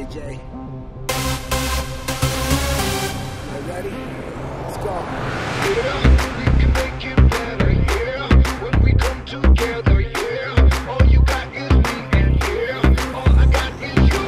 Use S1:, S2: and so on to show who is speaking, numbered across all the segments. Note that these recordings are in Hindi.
S1: JJ. You ready? Let's go.
S2: Yeah, we can make it better, yeah. When we come together, yeah. All you got is me, and yeah, all I got is you.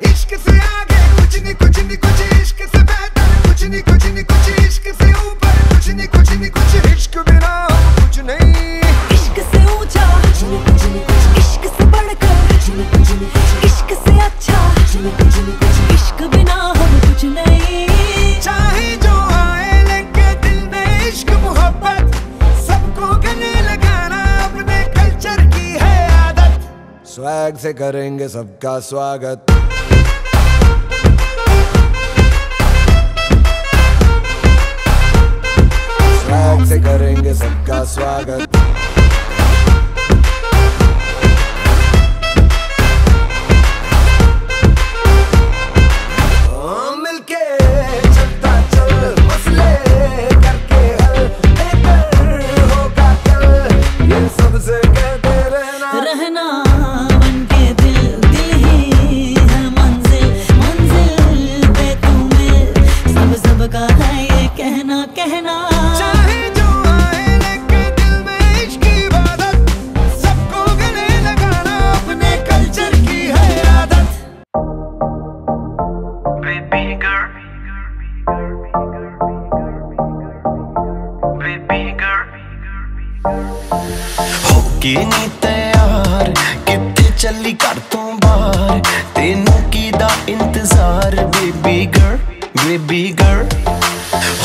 S3: इश्क से आगे कुछ नहीं कुछ नहीं कुछ इश्क से बेहतर कुछ नहीं कुछ नहीं कुछ इश्क से ऊपर कुछ नहीं कुछ नहीं कुछ इश्क बिना हम कुछ नहीं
S4: इश्क से ऊंचा कुछ नहीं कुछ नहीं कुछ इश्क से बढ़कर कुछ नहीं कुछ नहीं कुछ इश्क से अच्छा कुछ नहीं कुछ नहीं कुछ इश्क बिना हम कुछ नहीं
S3: चाहे जो आए लेके दिल में इश्क मोहब्बत सबको गले लगाना अपने कल्चर की है आदत
S1: स्वैग से करेंगे सबका स्वागत। स्वैग से करेंगे सबका स्वागत।
S3: मिलके चलता चल मसले करके हल बेहतर होगा कल ये सबसे कहते रहना
S4: बनके दिल दिल ही है मंजिल मंजिल पे तुम्हें सब का है ये कहना कहना
S3: चाहे जो आए लेके दिल में इश्क की इबादत सबको गले लगाना अपने कल्चर की है आदत।
S2: Baby girl, baby girl.
S5: होके नी तैयार किथे चली कर तू बाहर तेनू की दा इंतजार बेबी गर्ल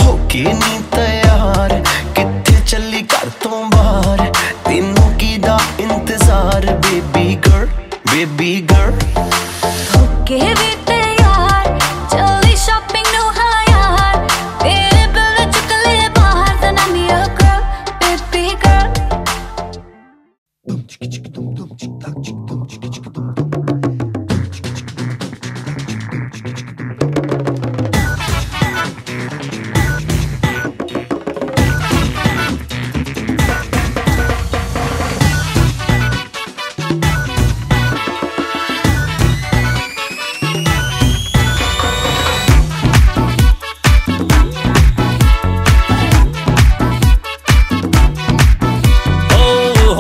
S5: होके नी तैयार किथे चली कर तू बाहर तेनू की दा इंतजार बेबी गर्ल
S4: होके भी तैयार चली शॉपिंग नु हाँ यार तेरे बिल चुक ले बाहर then I'm your girl baby girl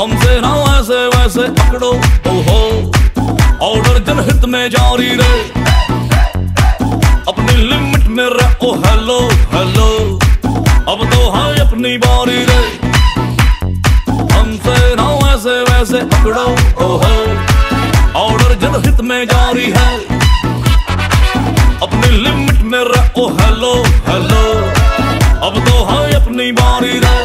S6: हमसे ना वैसे वैसे पकड़ो ओहो ऑर्डर जनहित में जारी रहे अपनी लिमिट में रहो हेलो हेलो अब तो है अपनी बारी रे हमसे ना वैसे वैसे पकड़ो ओहो ऑर्डर जनहित में जारी है अपनी लिमिट में रहो हेलो हेलो अब तो है अपनी बारी रे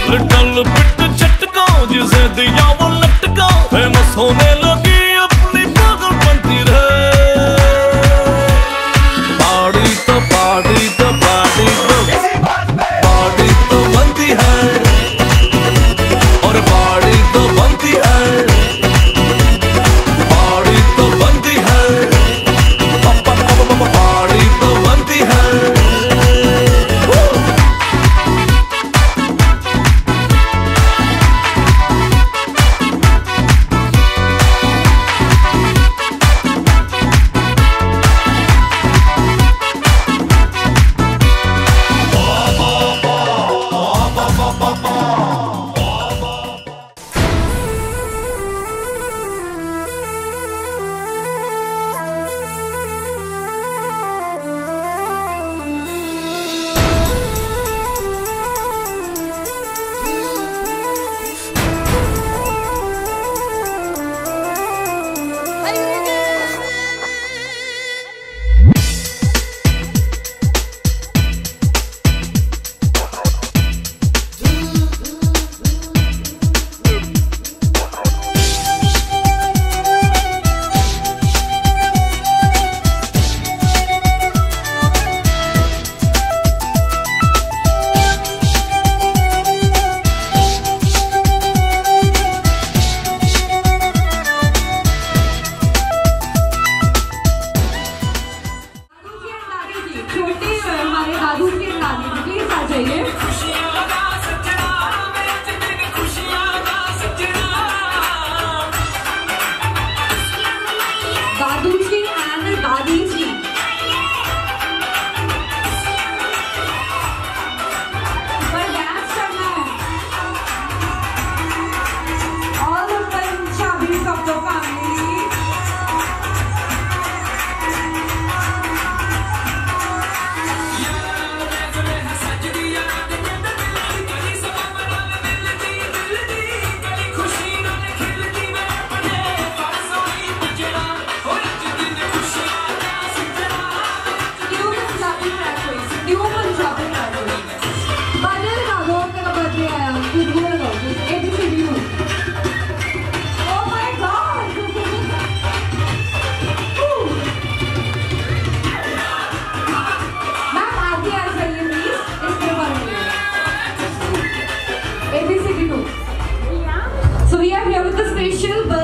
S6: लिटल बिट झटका जिसे दिया वो लटका फेमस होने लगी अपनी पागल बनती रहे पार्टी तो पार्टी तो पार्टी तो पार्टी तो बनती है और पार्टी तो बनती है पार्टी तो बनती है पार्टी तो बनती है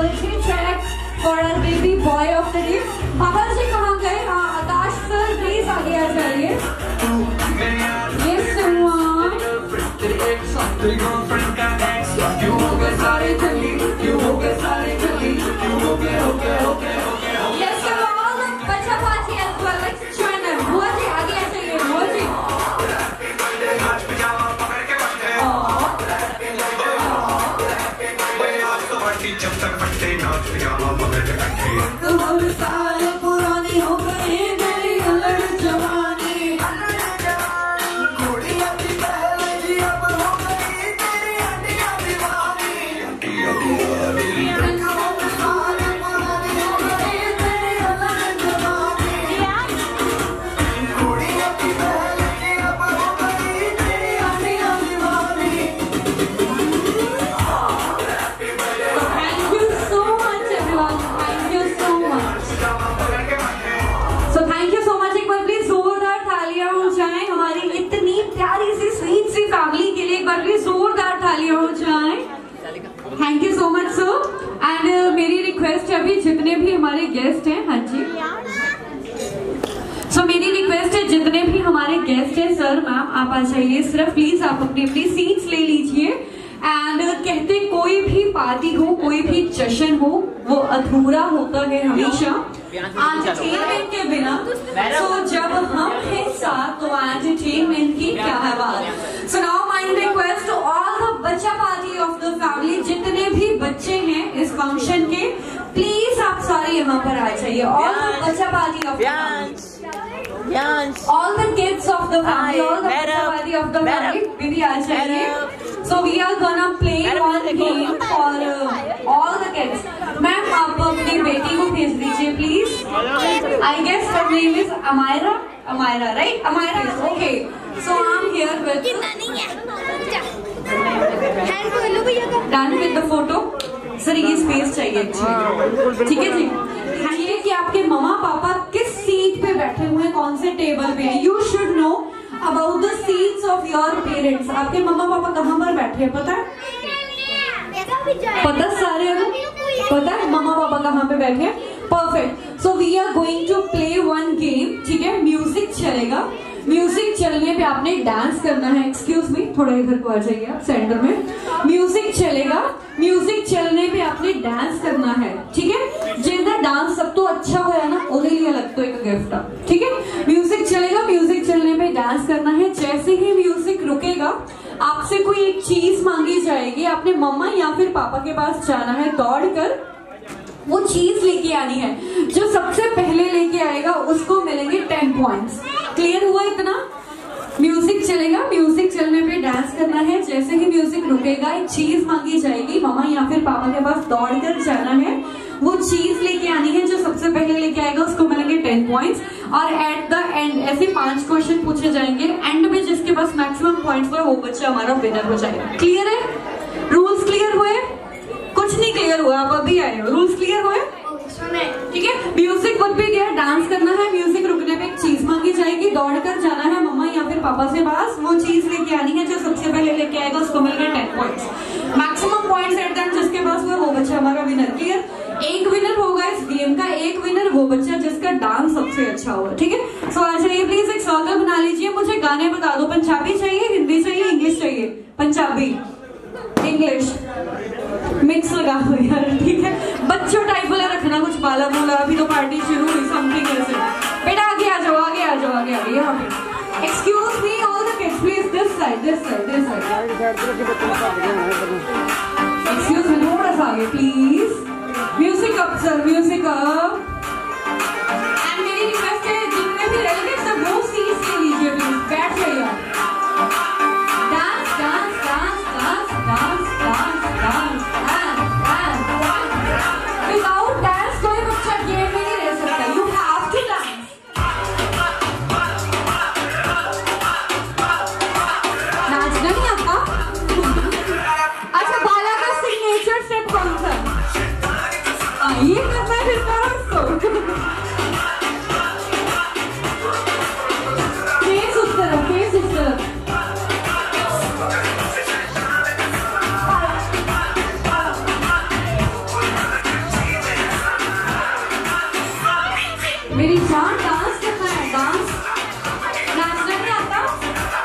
S7: poetry track for our baby boy of the day. बाबा जी कहाँ गए? आकाश सर प्लीज आगे आ जाइए. Yes, someone. Yes, come on. बच्चा party as well. Let's join them. बुआ जी आगे आ जाइए. बुआ जी. पुरानी हो गई मेरी अलग जवानी. Thank you so much sir. And मेरी रिक्वेस्ट है अभी जितने भी हमारे गेस्ट हैं, हाँ जी, सो मेरी रिक्वेस्ट है जितने भी हमारे गेस्ट हैं सर मैम आप आ जाइए. सिर्फ प्लीज आप अपनी अपनी सीट्स ले लीजिए. एंड कहते कोई भी पार्टी हो, कोई भी जश्न हो, वो अधूरा होता है हमेशा एंटरटेनमेंट के बिना. सो जब हम हैं साथ तो एंटरटेनमेंट की क्या है बात. So now my request to all the बच्चा पार्टी ऑफ द फैमिली, जितने भी बच्चे हैं इस फंक्शन के, प्लीज आप सारे यहाँ पर आ जाइए. ऑल द बच्चा party of all the kids of the family, all the party of the family, दीदी आ जाइए. So we are gonna play one game for all the kids. Ma'am आप अपनी बेटी को भेज दीजिए please. I guess her name is Amira. Amira, right? Amira, okay. So I'm here with. Done with the photo. Sir ये स्पेस चाहिए, ठीक है जी. ये कि आपके मम्मा पापा किस सीट पे बैठे हुए हैं, कौन से टेबल पे. You should know about the seats of your parents. आपके मम्मा पापा कहाँ पर बैठे हैं पता है? पता सारे को पता है मम्मा पापा कहाँ पे बैठे हैं. Perfect. So we are going to play one game, ठीक है. म्यूजिक चलेगा. म्यूजिक चलने पे आपने डांस करना है. एक्सक्यूज मी, थोड़ा इधर को आ जाइए आप सेंटर में. म्यूजिक चलेगा. म्यूजिक चलने पे आपने डांस करना है, ठीक है. जिनका डांस सब तो अच्छा होया ना उन्हें लिए अलग तो एक गिफ्ट, ठीक है. म्यूजिक चलेगा. म्यूजिक चलने पे डांस करना है. जैसे ही म्यूजिक रुकेगा आपसे कोई एक चीज मांगी जाएगी. आपने मम्मा या फिर पापा के पास जाना है, दौड़ कर वो चीज लेके आनी है. जो सबसे पहले लेके आएगा उसको मिलेंगे 10 पॉइंट्स. क्लियर हुआ इतना? म्यूजिक चलेगा. म्यूजिक चलने पे डांस करना है. जैसे ही म्यूजिक रुकेगा एक चीज मांगी जाएगी. मामा या फिर पापा के पास दौड़ कर जाना है, वो चीज लेके आनी है. जो सबसे पहले लेके आएगा उसको मिलेंगे 10 पॉइंट्स. और एट द एंड ऐसे 5 क्वेश्चन पूछे जाएंगे. एंड में जिसके पास मैक्सिमम पॉइंट्स हुए वो बच्चा हमारा विनर हो जाएगा. क्लियर है? रूल्स क्लियर हुए? कुछ नहीं क्लियर हुआ, आप अभी आए हो. रूल्स क्लियर हुए, ठीक है. Music would be there. Dance करना है. म्यूजिक रुकने पे एक चीज मांगी जाएगी. दौड़ कर जाना है मम्मा या फिर पापा से पास. वो चीज लेके आनी है. जो सबसे पहले लेके आएगा उसको मिलेंगे 10 points. Maximum points at the जिसके पास हुआ वो बच्चा हमारा विनर. क्लियर? एक विनर होगा इस गेम का. एक विनर वो बच्चा जिसका डांस सबसे अच्छा होगा, ठीक है. सो आ जाइए प्लीज. एक सर्कल बना लीजिए. मुझे गाने बता दो. पंजाबी चाहिए, हिंदी चाहिए, इंग्लिश चाहिए? पंजाबी, इंग्लिश मिक्स लगा दो यार, ठीक है. बच्चों टाइप वाला रखना, कुछ बाला बोला. अभी तो पार्टी शुरू हुई, समथिंग ऐसे. बेटा आगे आ जाओ, आगे आ जाओ, आगे आगे यहाँ पे. Excuse me all the kids please this side, this side, this side. Excuse me, थोड़ा सा आगे please. Music up sir, music up. And मेरी रिक्वेस्ट है जितने भी रिलेटिव्स हैं वो सीट्स ले लीजिए प्लीज. बैठ जाइए. Dance dance dance dance dance dance dance. Without dance कोई बच्चा गेम में नहीं रह सकता. You have to dance. नाचना नहीं आता? अच्छा बाला का सिग्नेचर स्टेप कौन सा? ये करना है फिर करो इसको. फेस उस तरफ, फेस उस तरफ. मेरी जान डांस करना है, डांस नाचना नहीं आता,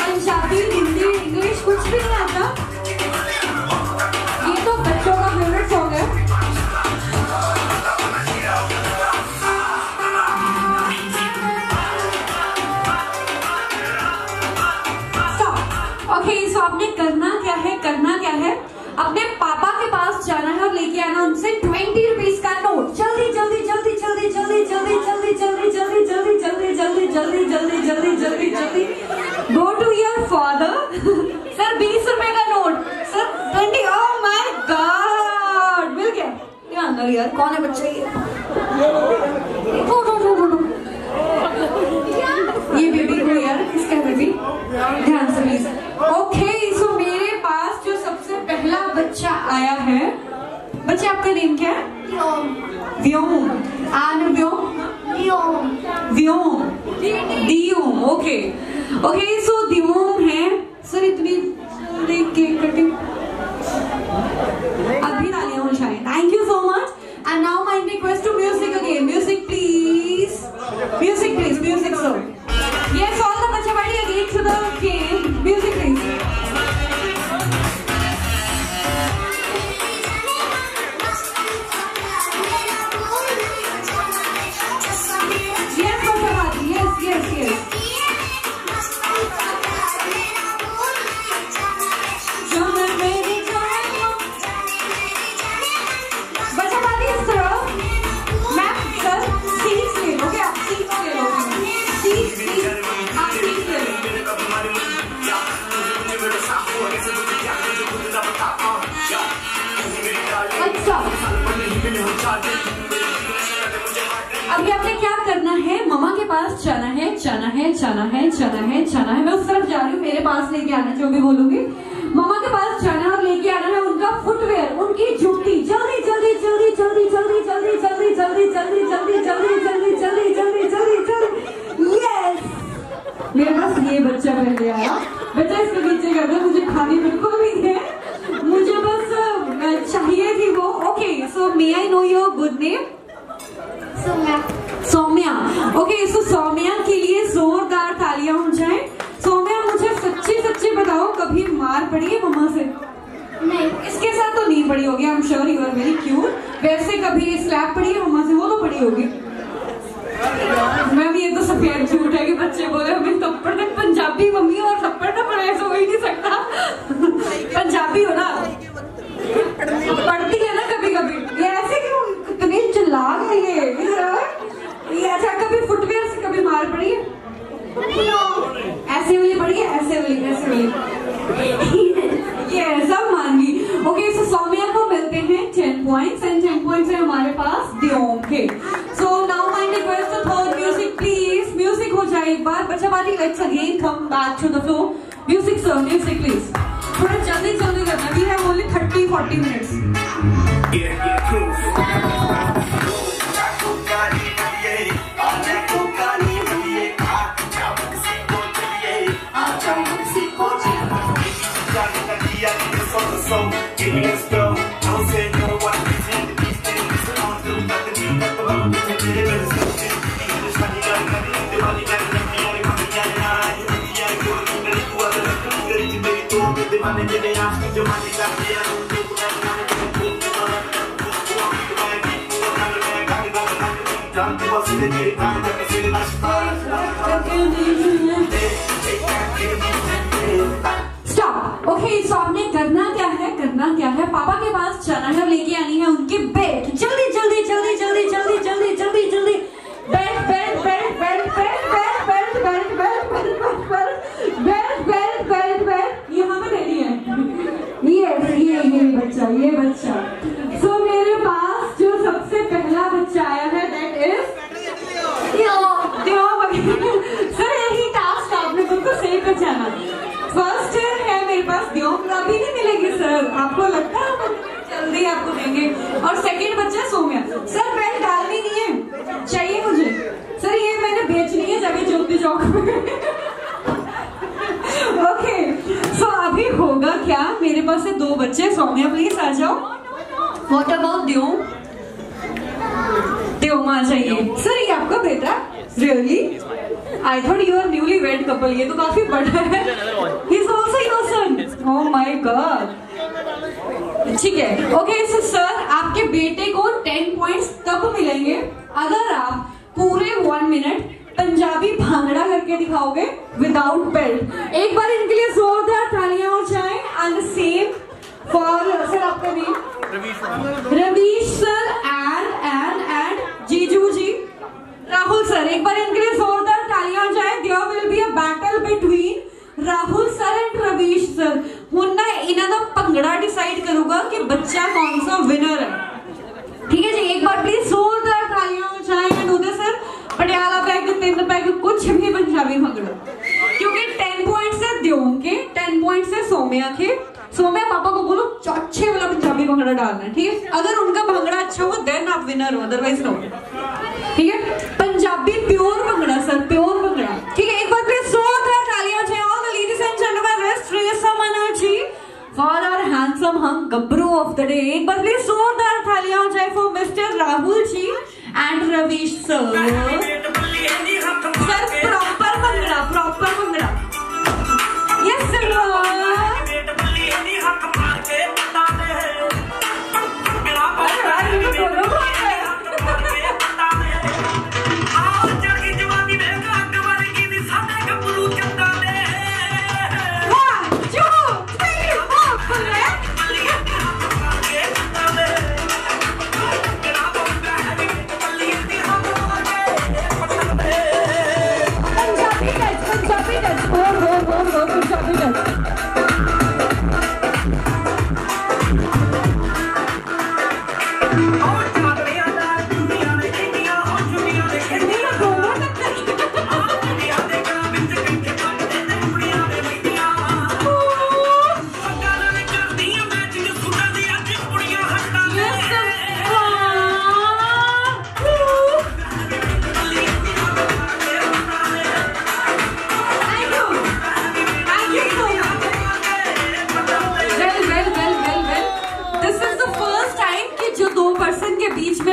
S7: पंजाबी हिंदी इंग्लिश कुछ भी नहीं आता। ये तो बच्चों का फेवरेट सॉन्ग है। ओके, सो आपने करना क्या है, करना क्या है, अपने पापा के पास जाना है और लेके आना उनसे 20 रुपीज का नोट। जल्दी जल्दी जल्दी जल्दी जल्दी जल्दी जल्दी जल्दी जल्दी जल्दी जल्दी जल्दी जल्दी जल्दी जल्दी जल्दी जल्दी go to your father. Sir 20 रुपए का note, sir 20। Oh my god, मिल गया। ये अंदर यार कौन है बच्चा ये? ये बेबी को यार, किसका बेबी? ध्यान से प्लीज। ओके, सो मेरे पास जो सबसे पहला बच्चा आया है, बच्चे आपका नेम क्या है? Vyom. And Vyom? Diyom. Okay okay, so Diyom है। सर इतनी जल्दी केक कटिंग अभी तालियां हो शायद। Thank you so much. And now my request to music again. Music please, music please, music sir. Yes, all the bacha party again to the game. Music please. Yes, bacha party. Yes, yes, yes. Bacha party is तरफ। मैम सर सीट्स ले लो, क्या आप सीट्स ले लो? अभी आपने क्या करना है? मम्मा के पास जाना है, जाना है, जाना है, जाना है, जाना है। मैं उस तरफ जा रही हूँ, मेरे पास लेके आना, जो भी बोलूंगी। मम्मा के पास जाना है और लेके आना है उनका फुटवेयर, उनकी जूती। जल्दी जल्दी जल्दी जल्दी जल्दी जल्दी जल्दी जल्दी जल्दी जल्दी जल्दी जल्दी जल्दी जल्दी जल्दी जल्दी। यस, मेरे पास ये बच्चा पहले आया। बच्चा इसके नीचे कर दो, मुझे खानी बिल्कुल नहीं है, मुझे बस चाहिए थी वो। Okay, so may I know your good name? Saumya. Okay, so Saumya के लिए जोरदार तालियां हो जाए। सौम्या, मुझे सच्ची सच्ची बताओ, कभी मार पड़ी है मम्मा से? नहीं। इसके साथ तो नहीं पड़ी होगी, I am sure, you are very cute. वैसे कभी स्लैप पड़ी है मम्मा से? वो तो पड़ी होगी। मैम ये तो सफेद झूठ है कि बच्चे बोले हमें थप्पड़ तक। पंजाबी मम्मी और थप्पड़ तो पड़े, ऐसा हो ही नहीं सकता। पंजाबी हो ना, पढ़ती है ना कभी कभी। ये ऐसे क्यों कितने चिल्ला गए ये? अच्छा, कभी फुटवेयर से कभी मार पड़ी है? ऐसे वाली पड़ी है, ऐसे वाली, ऐसे वाली। ये सब मान गई। ओके, सो सौम्या को मिलते हैं 10 पॉइंट्स एंड 10 पॉइंट्स है हमारे पास दियोम के। So now my request to third music please. Music हो जाए एक बार। बच्चा party let's again come back to the floor. Music sir, music please. थोड़ा जल्दी जल्दी करना, we have only 30-40 minutes. Stop. Okay, so आपने करना क्या है, करना क्या है? पापा के पास जाना है और लेके आनी है उनकी बेल्ट। जल्दी जल्दी जल्दी जल्दी जल्दी जल्दी जल्दी जल्दी। Belt belt belt belt belt belt belt belt belt belt belt belt belt belt. यहाँ पे रेडी है ये बच्चा, ये बच्चा। सो मेरे पास जो सबसे पहला बच्चा आया है दैट इज सर। यही टास्क आपने बिल्कुल सही कर जाना। फर्स्ट है मेरे पास दियोम, अभी नहीं मिलेगी सर, आपको लगता है जल्दी आपको देंगे। और सेकंड बच्चा सौम्या। सर बेल्ट डालनी नहीं है, चाहिए मुझे सर, ये मैंने बेचनी है जगह ज्योति चौक में। ओके, सो अभी होगा क्या? मेरे पास से 2 बच्चे। सौम्या प्लीज आ जाओ। What about दियोम? दियोम आ जाइए। सर ये आपका बेटा Really? I thought you are newly-wed couple. ये तो काफी बड़ा है. He's also your son. Oh my God. ठीक है. Okay, so sir, आपके बेटे को 10 points कब मिलेंगे? अगर आप पूरे 1 minute पंजाबी भांगड़ा करके दिखाओगे विदाउट बेल्ट. एक बार इनके लिए जोरदार तालियां हो जाए. एंड सेम फॉर सर, आपका नेम? रवीश सर एंड जीजू जी राहुल सर. एक बार इनके लिए जोरदार तालियां हो जाए. There will be a battle between Rahul sir and Ravish sir. हुन ना इन्हां दा भंगड़ा डिसाइड करूंगा कि बच्चा कौन सा विनर है. ठीक है जी, एक बार प्लीज जोरदार तालियां हो जाए. And Uday sir Patiala peg 3 peg कुछ भी पंजाबी भंगड़ा, क्योंकि 10 पॉइंट्स है द्योम के, 10 पॉइंट्स है सोम्या के. सोम्या पापा को बोलो अच्छे वाला पंजाबी भंगड़ा डालना है. ठीक है, अगर उनका भंगड़ा अच्छा हो देन आप विनर हो, अदरवाइज नो. ठीक है, Punjabi pure bhangra sir, pure bhangra. ठीक है, एक बार प्लीज जोरदार तालियां हो जाए. All the ladies and gentlemen, let's raise some energy for our handsome hunk gabru of the day. एक बार प्लीज जोरदार तालियां हो जाए for mister Rahul ji and Ravish sir. Sir proper bhangra, proper bhangra. Yes sir.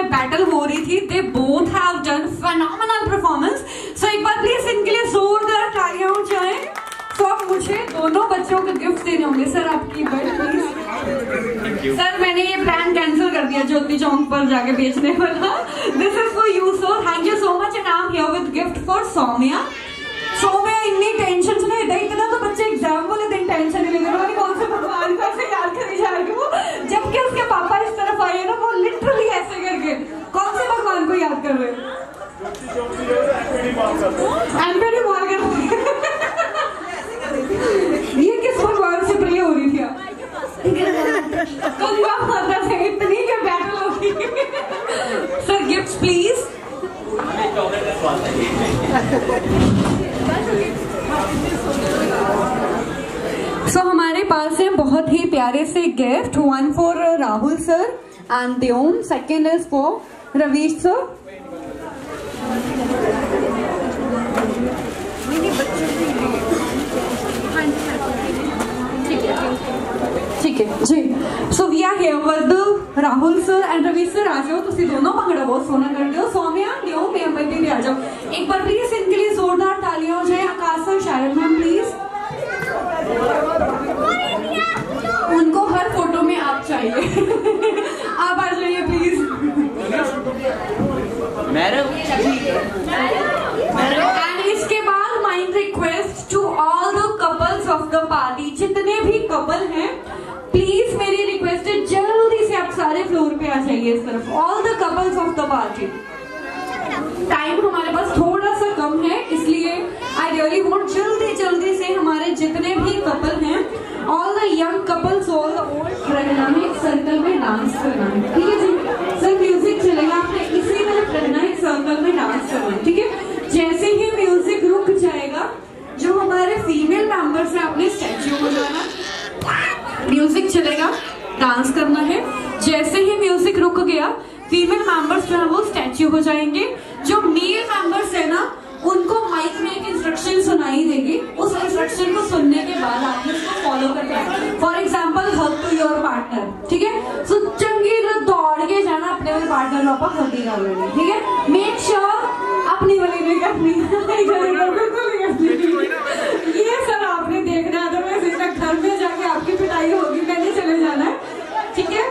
S7: Battle हो रही थी. They both have done phenomenal performance. So एक बार प्लीज इनके लिए जोरदार तालियां हो जाए. तो अब मुझे दोनों बच्चों को गिफ्ट देने होंगे. सर आपकी बेल्ट प्लीज. सर मैंने ये प्लान कैंसिल कर दिया ज्योति चौक पर जाके बेचने वाला. This is for you sir. Thank you so much. And I am here with gift for Saumya. Saumya इतनी टेंशन से नहीं, इतना तो बच्चे एग्जाम वाले दिन टेंशन नहीं लेते. पता नहीं कौन से भगवान का से याद करी जाएगी वो, जबकि उसके पापा इस तरफ आए ना, वो लिटरली ऐसे करके कौन से भगवान को याद कर रहे हैं? Antony Morgan. ये किस भगवान से प्रे हो रही थी आप? गंगा माता से. इतनी क्या बैटल होगी. Sir gift please. सो हमारे पास है बहुत ही प्यारे से gift. 1 for Rahul sir and Dyom, second is for Ravish sir. ठीक है जी. So we are here with Rahul sir and Ravish sir. आ जाओ, तुम दोनों भंगड़ा बहुत सोना करते हो. सौम्या द्योम भी आ जाओ. एक बार प्लीज इनके लिए जोरदार तालियां हो जाए. आकाश सर, शायद मैम प्लीज. उनको हर फोटो में आप चाहिए. आप आ जाइए प्लीज. एंड इसके बाद mind request to all the couples of the party. जितने भी कपल हैं प्लीज मेरी रिक्वेस्ट है जल्दी से आप सारे फ्लोर पे आ जाइए इस तरफ. All the couples of the party. Time हमारे पास थोड़ा सा कम है, इसलिए आई रियली वांट जल्दी से हमारे जितने भी कपल हैं, all the young couples, all the old, रहना है एक सर्कल में डांस करना है. ठीक है जी. सर म्यूजिक चलेगा, आपने इसी तरफ रहना है, एक सर्कल में डांस करना है. ठीक है, जैसे ही म्यूजिक रुक जाएगा, जो हमारे फीमेल मेंबर्स हैं आपने स्टैच्यू हो जाना. म्यूजिक चलेगा, डांस करना है. जैसे ही म्यूजिक रुक गया, फीमेल मेंबर्स जो है वो स्टैच्यू हो जाएंगे. जो मेल मेंबर्स है ना, उनको माइक में एक इंस्ट्रक्शन सुनाई देगी. उस इंस्ट्रक्शन को सुनने के बाद आपने उसको फॉलो करना है. For example hug to your partner. ठीक है, सो चंगी तरह दौड़ के जाना अपने पार्टनर को हग कर लेना. ठीक है, मेक श्योर अपनी वाली नहीं करनी, बिल्कुल नहीं करनी। ये सर आपने देखना है, अदरवाइज इसका घर में जाके आपकी पिटाई होगी, मैंने चले जाना है, ठीक है।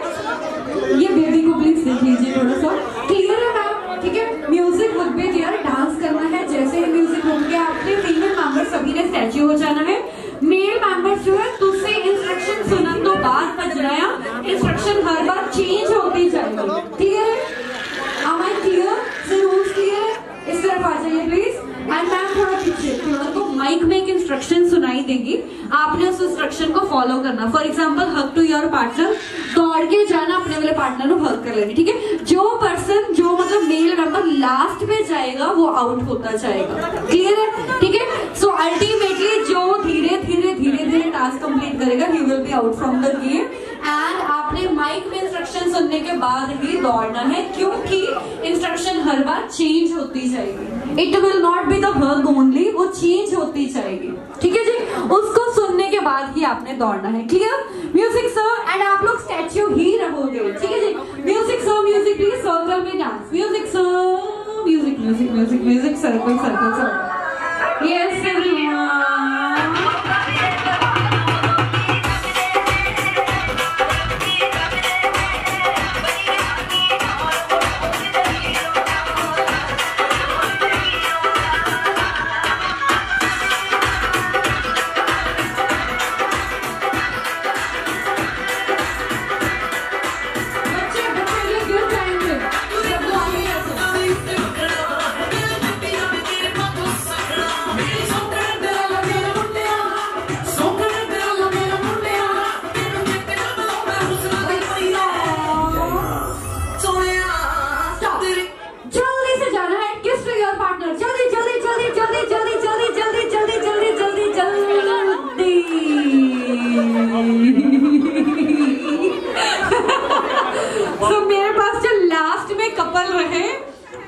S7: ये बेबी को प्लीज देख लीजिए थोड़ा सा, क्लियर है मैम, ठीक है। Music would be there, dance करना है, जैसे ही म्यूजिक रुक गया आपने फीमेल मेंबर सभी ने स्टैच्यू हो जाना है। मेल मेंबर्स जो है तुझसे इंस्ट्रक्शन सुनन तो बाद बजराया, इंस्ट्रक्शन हर बार चेंज होती जाएगी, क्लियर है? Am I clear? Sir, who's clear? इस तरफ आ जाइए प्लीज। एंड मैम थोड़ा पीछे, थोड़ा तो माइक में एक इंस्ट्रक्शन सुनाई देगी, आपने उस इंस्ट्रक्शन को फॉलो करना। For example hug to your partner, दौड़ के जाना अपने वाले पार्टनर को हग कर लेनी, ठीक है। जो पर्सन जो मतलब मेल मेंबर लास्ट में जाएगा वो आउट होता जाएगा, क्लियर है, ठीक है। सो अल्टीमेटली जो धीरे धीरे टास्क कंप्लीट करेगा he will be out from the game. And आपने माइक में इंस्ट्रक्शन सुनने के बाद ही दौड़ना है, क्योंकि इंस्ट्रक्शन हर बार चेंज होती जाएगी। It will not be the hug only, वो चेंज होती जाएगी, ठीक है जी। उसको सुनने के बाद ही आपने दौड़ना है, क्लियर। म्यूजिक सर, एंड आप लोग स्टैच्यू ही रहोगे, ठीक है जी। Music sir, music please, circle में डांस। Music sir, music music music music, circle circle circle. Yes everyone,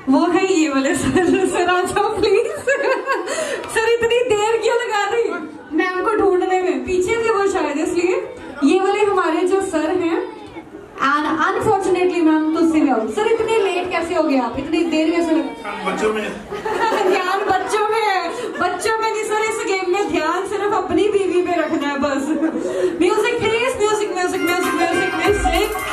S7: वो है ये वाले सर। सर आ जाओ प्लीज। सर इतनी देर क्यों लगा रही मैम को ढूंढने में, पीछे से वो शायद, इसलिए ये वाले हमारे जो सर हैं। एंड अनफॉर्चुनेटली मैम तो सिर्फ आउट। सर इतने लेट कैसे हो गए आप, इतनी देर कैसे
S6: बच्चों में
S7: ध्यान बच्चों में है, बच्चों में नहीं सर, इस गेम में ध्यान सिर्फ अपनी बीवी पे रखना है बस। Music please, music music music music music.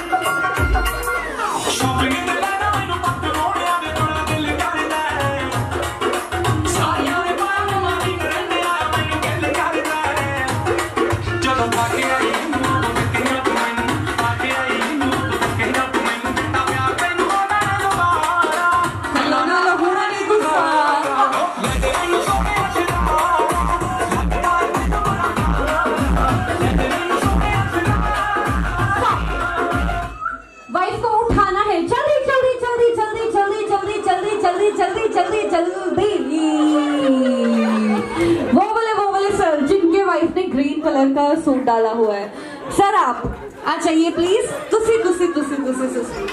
S7: Green colour का सूट डाला हुआ है सर, आप आ जाइए प्लीज। तुसी तुसी तुसी तुसी तुसी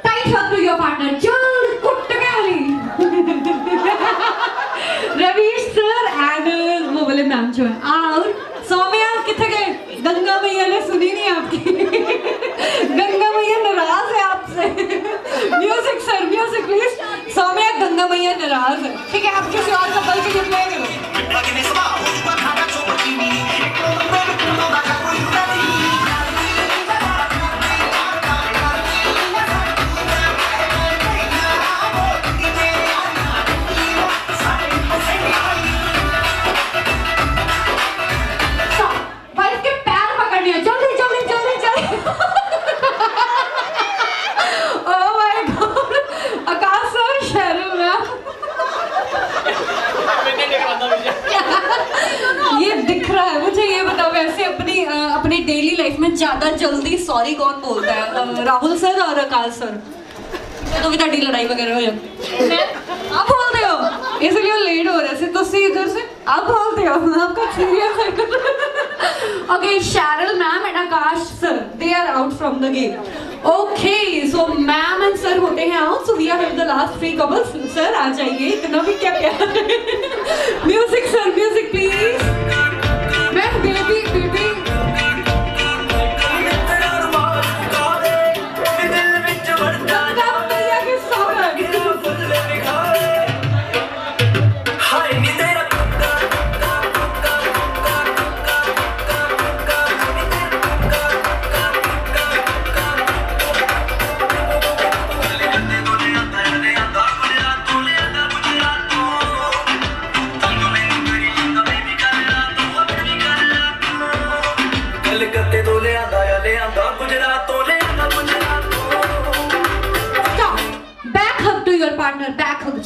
S7: tight hug to your partner, चल कुट गई रवीश सर एंड वो वाले मैम जो है और सौम्या किथे गए? गंगा मैया ने सुनी नहीं आपकी। गंगा मैया नाराज है आपसे। Music sir, music please. Saumya Ganga मैया नाराज है, ठीक है। आप किसी और कपल के लिए प्ले करो। ये दिख रहा है मुझे। ये बताओ वैसे अपनी डेली लाइफ में ज्यादा जल्दी सॉरी कौन बोलता है, राहुल सर और आकाश सर? तो भी ताड़ी लड़ाई वगैरह हो जाती है, आप बोलते हो, इसलिए लेट हो रहे थे। तो सी इधर से आप बोलते हो, आपका सीरियस है। Okay, Sheryl ma'am and Akash sir, they are out from the game. Okay, so ma'am and sir होते हैं out. So we are the last 3 couples. Sir आ जाइए, इतना भी क्या प्यार है।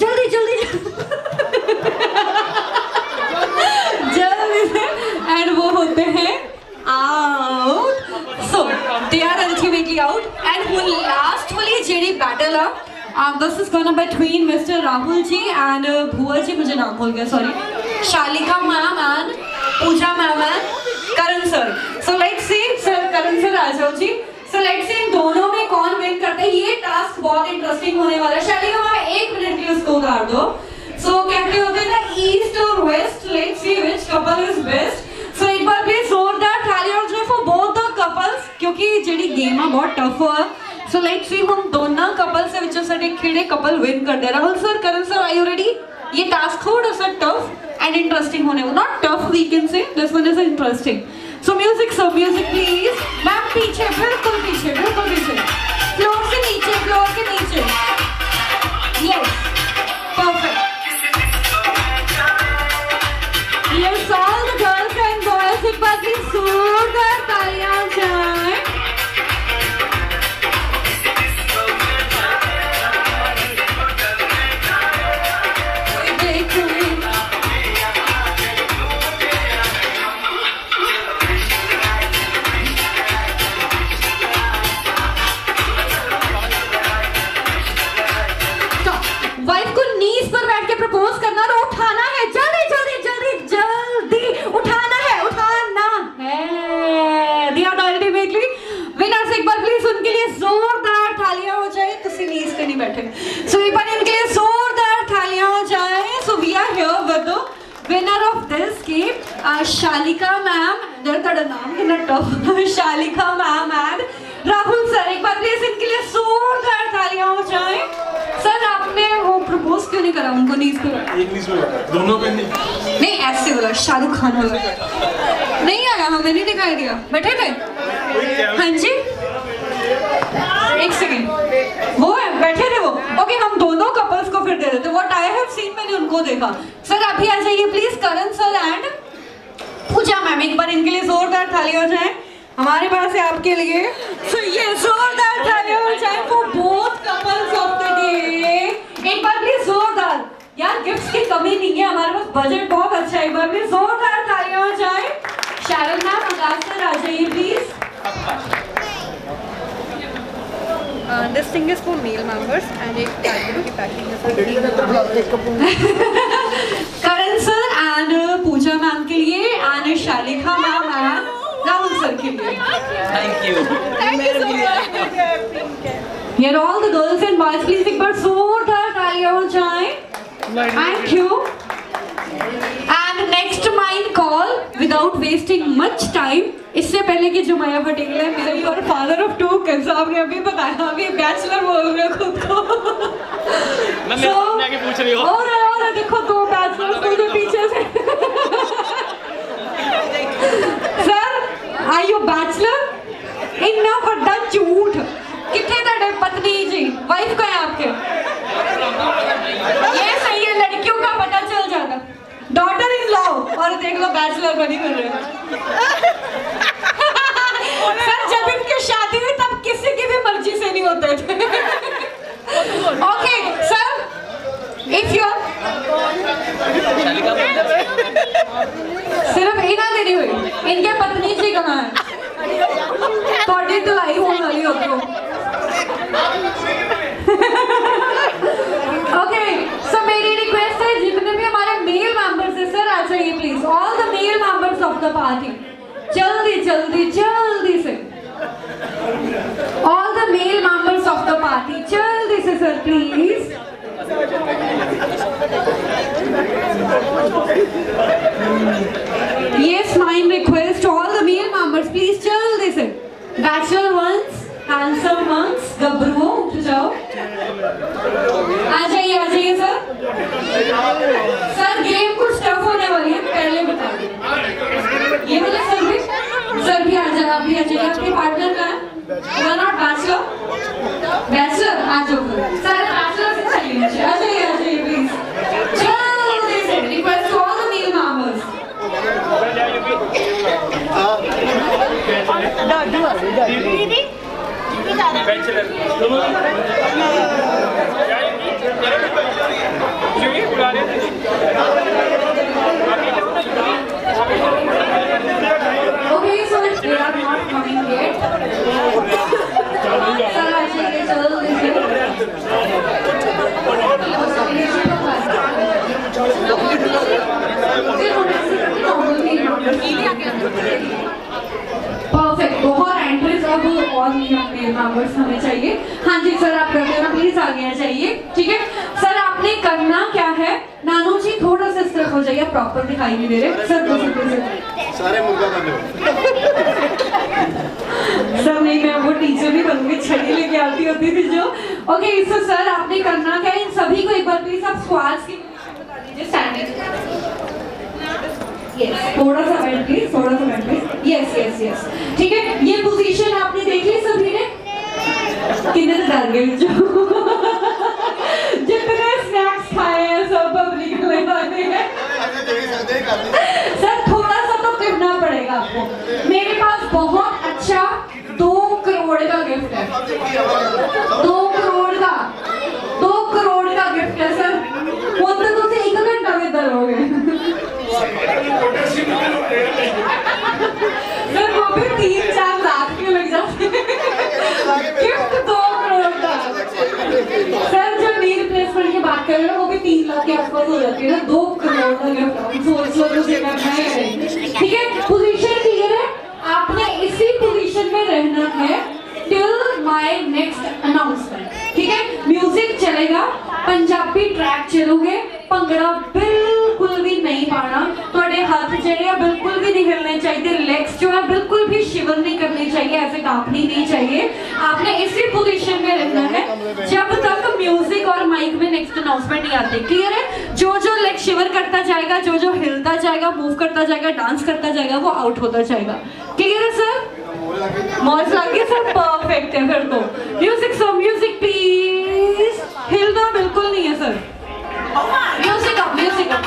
S7: जल्दी जल्दी जल्दी से एंड वो होते हैं out. So they are ultimately out and वो लास्ट वाली जेडी बैटल है. This is gonna between Mr. Rahul ji and भुआ जी, मुझे नाम भूल गया, sorry. Shalika ma'am and Pooja ma'am and Karan sir. So let's see, sir Karan sir आ जाओ जी. So let's see इन दोनों में कौन विन करता है. ये टास्क बहुत इंटरेस्टिंग होने वाला है. शालिका मैम 1 मिनट के लिए उसको उतार दो. So कहते होते हैं ना ईस्ट और waste. Let's see which couple is best. So एक बार प्लीज जोरदार तालियां हो for both the couples क्योंकि जेडी गेम है बहुत टफ है. So let's see हम दोनों कपल से विचों से एक खेड़े कपल विन कर दे. Rahul sir, Karan sir, are you ready? ये टास्क थोड़ा सा टफ एंड इंटरेस्टिंग होने वाला. Not tough we can say, this one is interesting. So music sir, music please. Ma'am पीछे, बिल्कुल पीछे, बिल्कुल पीछे. फ्लोर से नीचे, फ्लोर के नीचे. Yes, perfect. Yes, all the girls and boys एक बार प्लीज जोरदार तालियां जाए. So एक बार इनके लिए जोरदार तालियां हो जाए. So we are here with the winner of this game, शालिका ma'am. तेरा नाम कितना tough. शालिका ma'am and Rahul sir. एक बार प्लीज इनके लिए जोरदार तालियां हो जाए. सर आपने वो प्रपोज क्यों नहीं करा उनको नीज पे? एक नीज पे दोनों पे नहीं ऐसे बोला. शाहरुख खान वाला नहीं आया, हमें नहीं दिखाई दिया. बैठे थे. हाँ जी, एक सेकेंड. वो है, बैठे थे वो. ओके, हम दोनों कपल्स को फिर दे देते. व्हाट आई हैव सीन, मैंने उनको देखा. सर आप भी आ जाइए please. Karan sir and Pooja ma'am, एक बार इनके लिए जोरदार ताली हो जाए हमारे पास है आपके लिए. सो ये जोरदार ताली हो जाए for both couples of the day. एक बार प्लीज जोरदार. यार गिफ्ट्स की कमी नहीं है, हमारे पास बजट बहुत अच्छा है. एक बार प्लीज जोरदार ताली हो जाए. शैरन मैम, आकाश सर आ जाइए please.
S8: This thing is for male members and एक कैडबरी की पैकिंग है.
S7: करण सर एंड पूजा मैम के लिए and शालिका ma'am and Rahul sir के लिए.
S5: Thank you.
S7: Here all the girls and boys please एक बार जोरदार तालियां हो जाए. Thank you. And next mind call without wasting much time. इससे पहले कि जो माया पटेल है, मेरे और फादर ऑफ 2 किड्स, आपने अभी बताया अभी बैचलर बोल रहे हो खुद को.
S6: मैं सामने आके पूछ रही हूँ.
S7: और देखो 2 बैचलर्स मुझे पीछे से. Sir are you bachelor? इन्ना बड़ा झूठ. कितने तड़े पत्नी जी, वाइफ का है आपके? ये सही है, लड़कियों का पता चल जाता. डॉटर इन लॉ और देख लो बैचलर बनी कर रहे हैं. सर जब इनकी शादी हुई तब किसी की भी मर्जी से नहीं होते थे. ओके सर, इफ यू सिर्फ इना देरी हुई, इनके पत्नी जी कहाँ है? थोड़ी धुलाई होने वाली होती हो. ओके सो मेरी रिक्वेस्ट है जितने भी हमारे मेल मेंबर्स हैं सर आ जाइए please. All the male members of the party जल्दी जल्दी जल्दी से. All the male members of the party जल्दी से sir please. Yes, my request to all the male members, please जल्दी से. Bachelor ones, handsome ones, गबरू उठ जाओ. आ जाइए सर. सर गेम कुछ टफ होने वाली है, पहले बता दो. ये वाला सर भी आ जाए. आप भी आ जाइए. आपके पार्टनर का है? You are not bachelor? Bachelor आ जाओ. सर bachelor से चलिए. आ जाइए प्लीज. जल्दी से. Request to all the male members.
S8: दीदी
S6: बैचलर
S7: फ्लावर्स हमें चाहिए। हाँ जी सर, आप कर देना प्लीज, आगे आ जाइए। ठीक है सर, आपने करना क्या है, नानू जी थोड़ा सा इस तरफ हो जाइए, प्रॉपर दिखाई नहीं दे रहे सर।
S9: सारे मुर्गा बने
S7: सर नहीं, मैं वो टीचर नहीं बनूंगी, छड़ी लेके आती होती थी जो। ओके सो सर, आपने करना क्या, इन सभी को एक बार प्लीज आप स्क्वाड्स की बता दीजिए। स्टैंडिंग, यस, थोड़ा सा बैठ प्लीज, थोड़ा सा बैठ प्लीज। यस यस यस, ठीक है। ये पोजीशन आपने देख ली सभी ने, कितने डर गए जो जितने स्नैक्स खाए हैं सब पब्लिक में खाने हैं। सर थोड़ा सा तो करना पड़ेगा आपको। मेरे पास बहुत अच्छा 2 करोड़ का गिफ्ट है, 2 करोड़ का गिफ्ट है सर। वो तो तुझे 1 घंटा में दरोगे सर, वो भी 3-4 लाख के लग जाते हैं गिफ्ट 2 करोड़ का। सर जो नी रिप्लेसमेंट की बात कर रहे हो वो भी 3 लाख के आसपास हो जाती है ना, 2 करोड़ का गिफ्ट सोच लो तो करना है। ठीक है, पोजीशन क्लियर है, आपने इसी पोजीशन में रहना है टिल माय नेक्स्ट अनाउंसमेंट। ठीक है, म्यूजिक चलेगा, पंजाबी ट्रैक चलोगे, भंगड़ा बिल्कुल भी नहीं पाना, थोड़े हाथ जेड़े बिल्कुल भी नहीं हिलने चाहिए, लेग्स जो है बिल्कुल भी शिवर नहीं करनी चाहिए, ऐसे कांपनी नहीं चाहिए। आपने इसी पोजीशन में रहना है जब तक म्यूजिक और माइक में नेक्स्ट अनाउंसमेंट नहीं आती। क्लियर है, जो लेग शिवर करता जाएगा, जो हिलता जाएगा, मूव करता जाएगा, डांस करता जाएगा, वो आउट होता जाएगा। क्लियर है सर, मौज लगे सर, परफेक्ट है। फिर तो म्यूजिक सर, म्यूजिक प्लीज, हिलना बिल्कुल नहीं है sir. Music up, music up.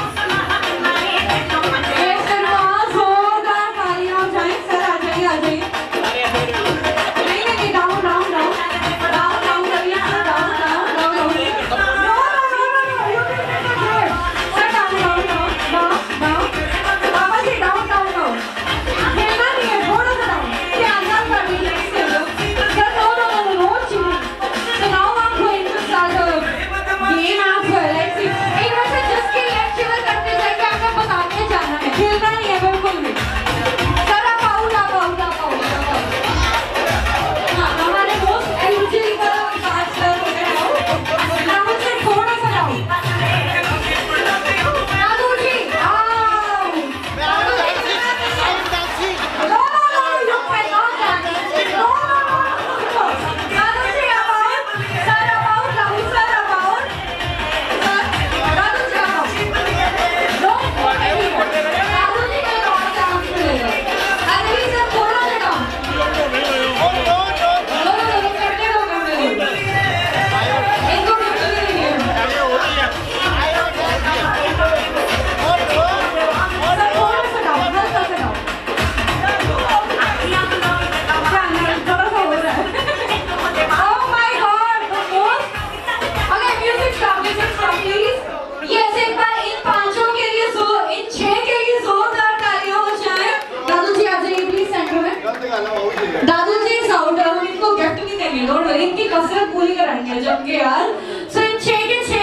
S7: दादू जी साउंड हम इनको गिफ्ट नहीं देंगे, डोंट वरी, इनकी कसरत पूरी कराएंगे जब के यार। सो इन 6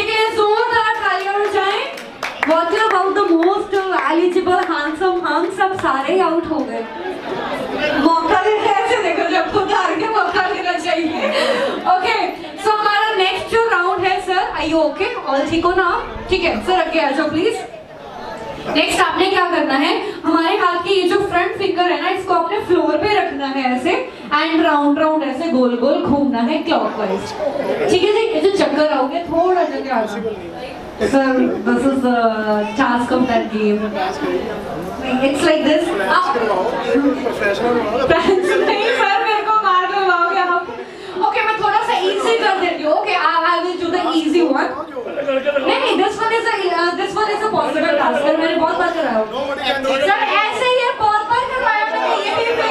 S7: के जोरदार तालियां हो जाएं। What about the most eligible handsome hunk, सब सारे आउट हो गए। मौका देते ऐसे देखो, जब खुद हार के मौका देना चाहिए। ओके सो हमारा नेक्स्ट जो राउंड है sir, are you okay, all ठीक हो ना? ठीक है सर, आगे आ जाओ प्लीज। नेक्स्ट आपने क्या करना है, हमारे हाथ की ये जो फ्रंट फिंगर है ना, इसको आपने फ्लोर पे रखना है ऐसे, एंड राउंड राउंड ऐसे गोल गोल घूमना है क्लॉकवाइज। ठीक है जी, ये जो चक्कर आओगे थोड़ा जगह आ जाओ sir, this is the task of that game. It's like this, आप नहीं सर, मेरे को मार करवाओगे आप। ओके मैं थोड़ा सा इजी कर देती हूँ। Okay I will do the easy one. नहीं, this one is a possible task, मैंने बहुत बार कराया सर, ऐसे ही है, बहुत बार करवाया मैंने यहीं पे।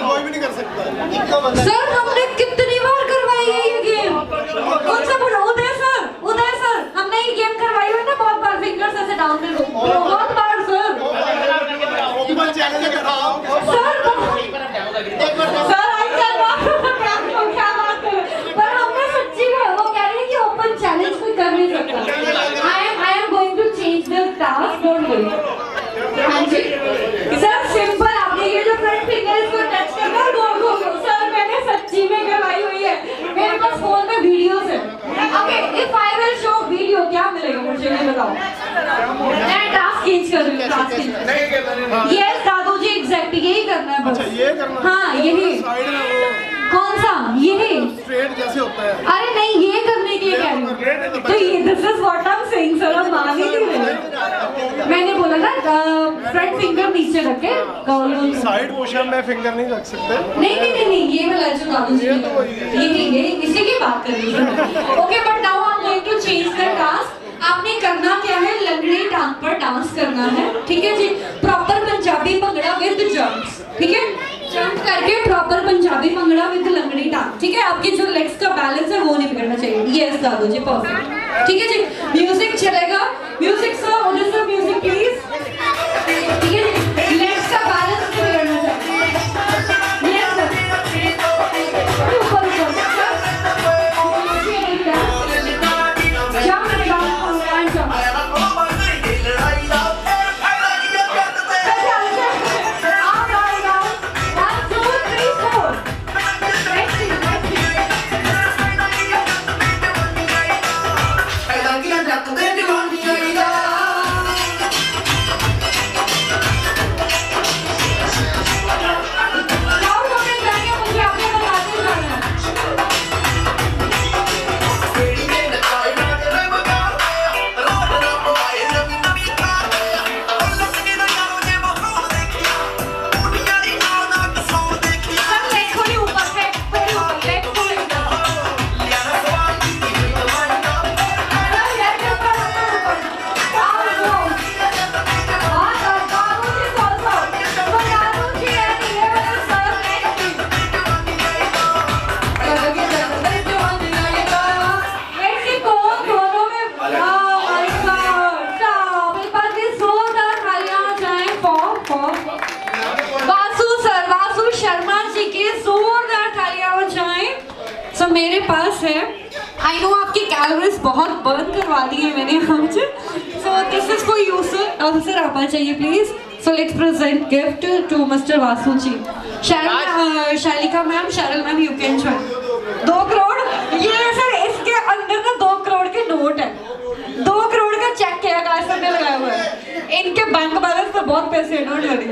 S9: कोई भी नहीं कर सकता
S7: सर, हमने कितनी बार करवाई है ये गेम। कौन सा बोलो, उदय सर, हमने ये गेम करवाई हुई ना बहुत बार, फिंगर्स ऐसे डाउन में लो, बहुत बार sir. Sir I can not, क्या बात कर, पर हमने सच्ची में, वो कह रही है कि ओपन चैलेंज कोई कर नहीं सकता। I am going to change the task, don't worry. हाँ जी सर, सिंपल, आपने ये जो फ्रंट वीडियो से। Okay, if I will show video क्या मिलेगा मुझे ये बताओ। मैं टास्क चेंज कर रही हूँ, टास्क चेंज। यस दादू जी, एग्जैक्टली यही करना है बस।
S9: ये करना।
S7: हाँ यही।
S9: साइड में वो
S7: कौन सा? यही
S9: स्ट्रेट जैसे होता है।
S7: अरे नहीं, ये करने के लिए कह रही हूँ। तो ये this is what I am saying sir, हम मान ही नहीं रहे। मैंने बोला ना फ्रंट फिंगर नीचे रख के गोल।
S9: साइड पोजीशन में फिंगर नहीं रख सकते।
S7: नहीं नहीं नहीं नहीं, ये वाला जो दादू जी ये इसी की बात कर रही हूँ। Okay, but now I am going to change the task. आपने करना क्या है, लंगड़ी टांग पर डांस करना है, ठीक है जी। Proper Punjabi bhangra with jumps, ठीक है। जंप करके प्रॉपर पंजाबी भंगड़ा विद लंगड़ी टांग, ठीक है। आपके जो लेग्स का बैलेंस है वो नहीं बिगड़ना चाहिए। यस दादू जी, परफेक्ट, ठीक है जी। म्यूजिक चलेगा। Music sir, audio sir, music please, ठीक है जी। लेग्स का बैलेंस नहीं बिगड़ना चाहिए। यस सर, ऊपर ऊपर जंप डाउन एंड जंप। मेरे पास है, आई नो आपकी कैलोरीज बहुत बर्न करवा दी है मैंने आज। So this is for you sir. Officer आप आ चाहिए please. So let's present gift to mister Vasu ji. Shalika ma'am, Sheryl ma'am, you can join. 2 crore ये सर, इसके अंदर ना 2 करोड़ के नोट है। 2 करोड़ का चेक किया सर ने लगाया हुआ है। इनके बैंक बैलेंस में बहुत पैसे है, डोंट वरी।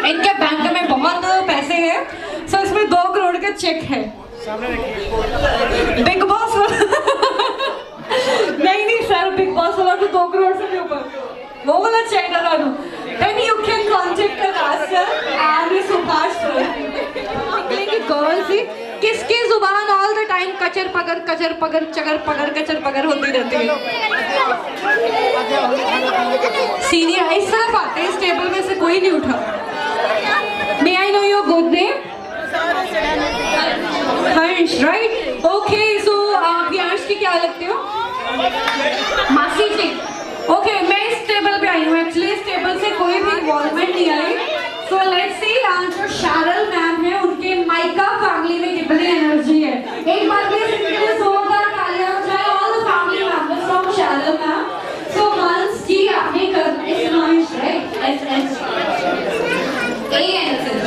S7: इनके बैंक में बहुत पैसे है। सो इसमें 2 करोड़ का चेक है। बिग बॉस नहीं सर, बिग बॉस वाला तो 2 करोड़ से भी ऊपर, वो वाला चेक लगा दूं। Then you can contact us sir and Subhash sir. निकलेंगे गर्ल्स ही, किसकी जुबान ऑल द टाइम कचर पगर चगर पगर कचर पगर होती रहती है। सीनियर इस तरफ आते हैं, इस टेबल में से कोई नहीं उठा। May I know your good name? Harsh, right? Okay, so आप हर्ष की क्या लगते हो? मासी जी। ओके, मैं इस टेबल पे आई हूँ। एक्चुअली इस टेबल से कोई भी इन्वॉल्वमेंट नहीं आई। सो लेट्स सी जो शारल मैम है उनके माइका फैमिली में कितनी एनर्जी है। एक बार प्लीज इनके लिए जोरदार तालियां हो जाए, all the family members from Sheryl ma'am. So Hans ji आपने करना है Ansh, right? Yes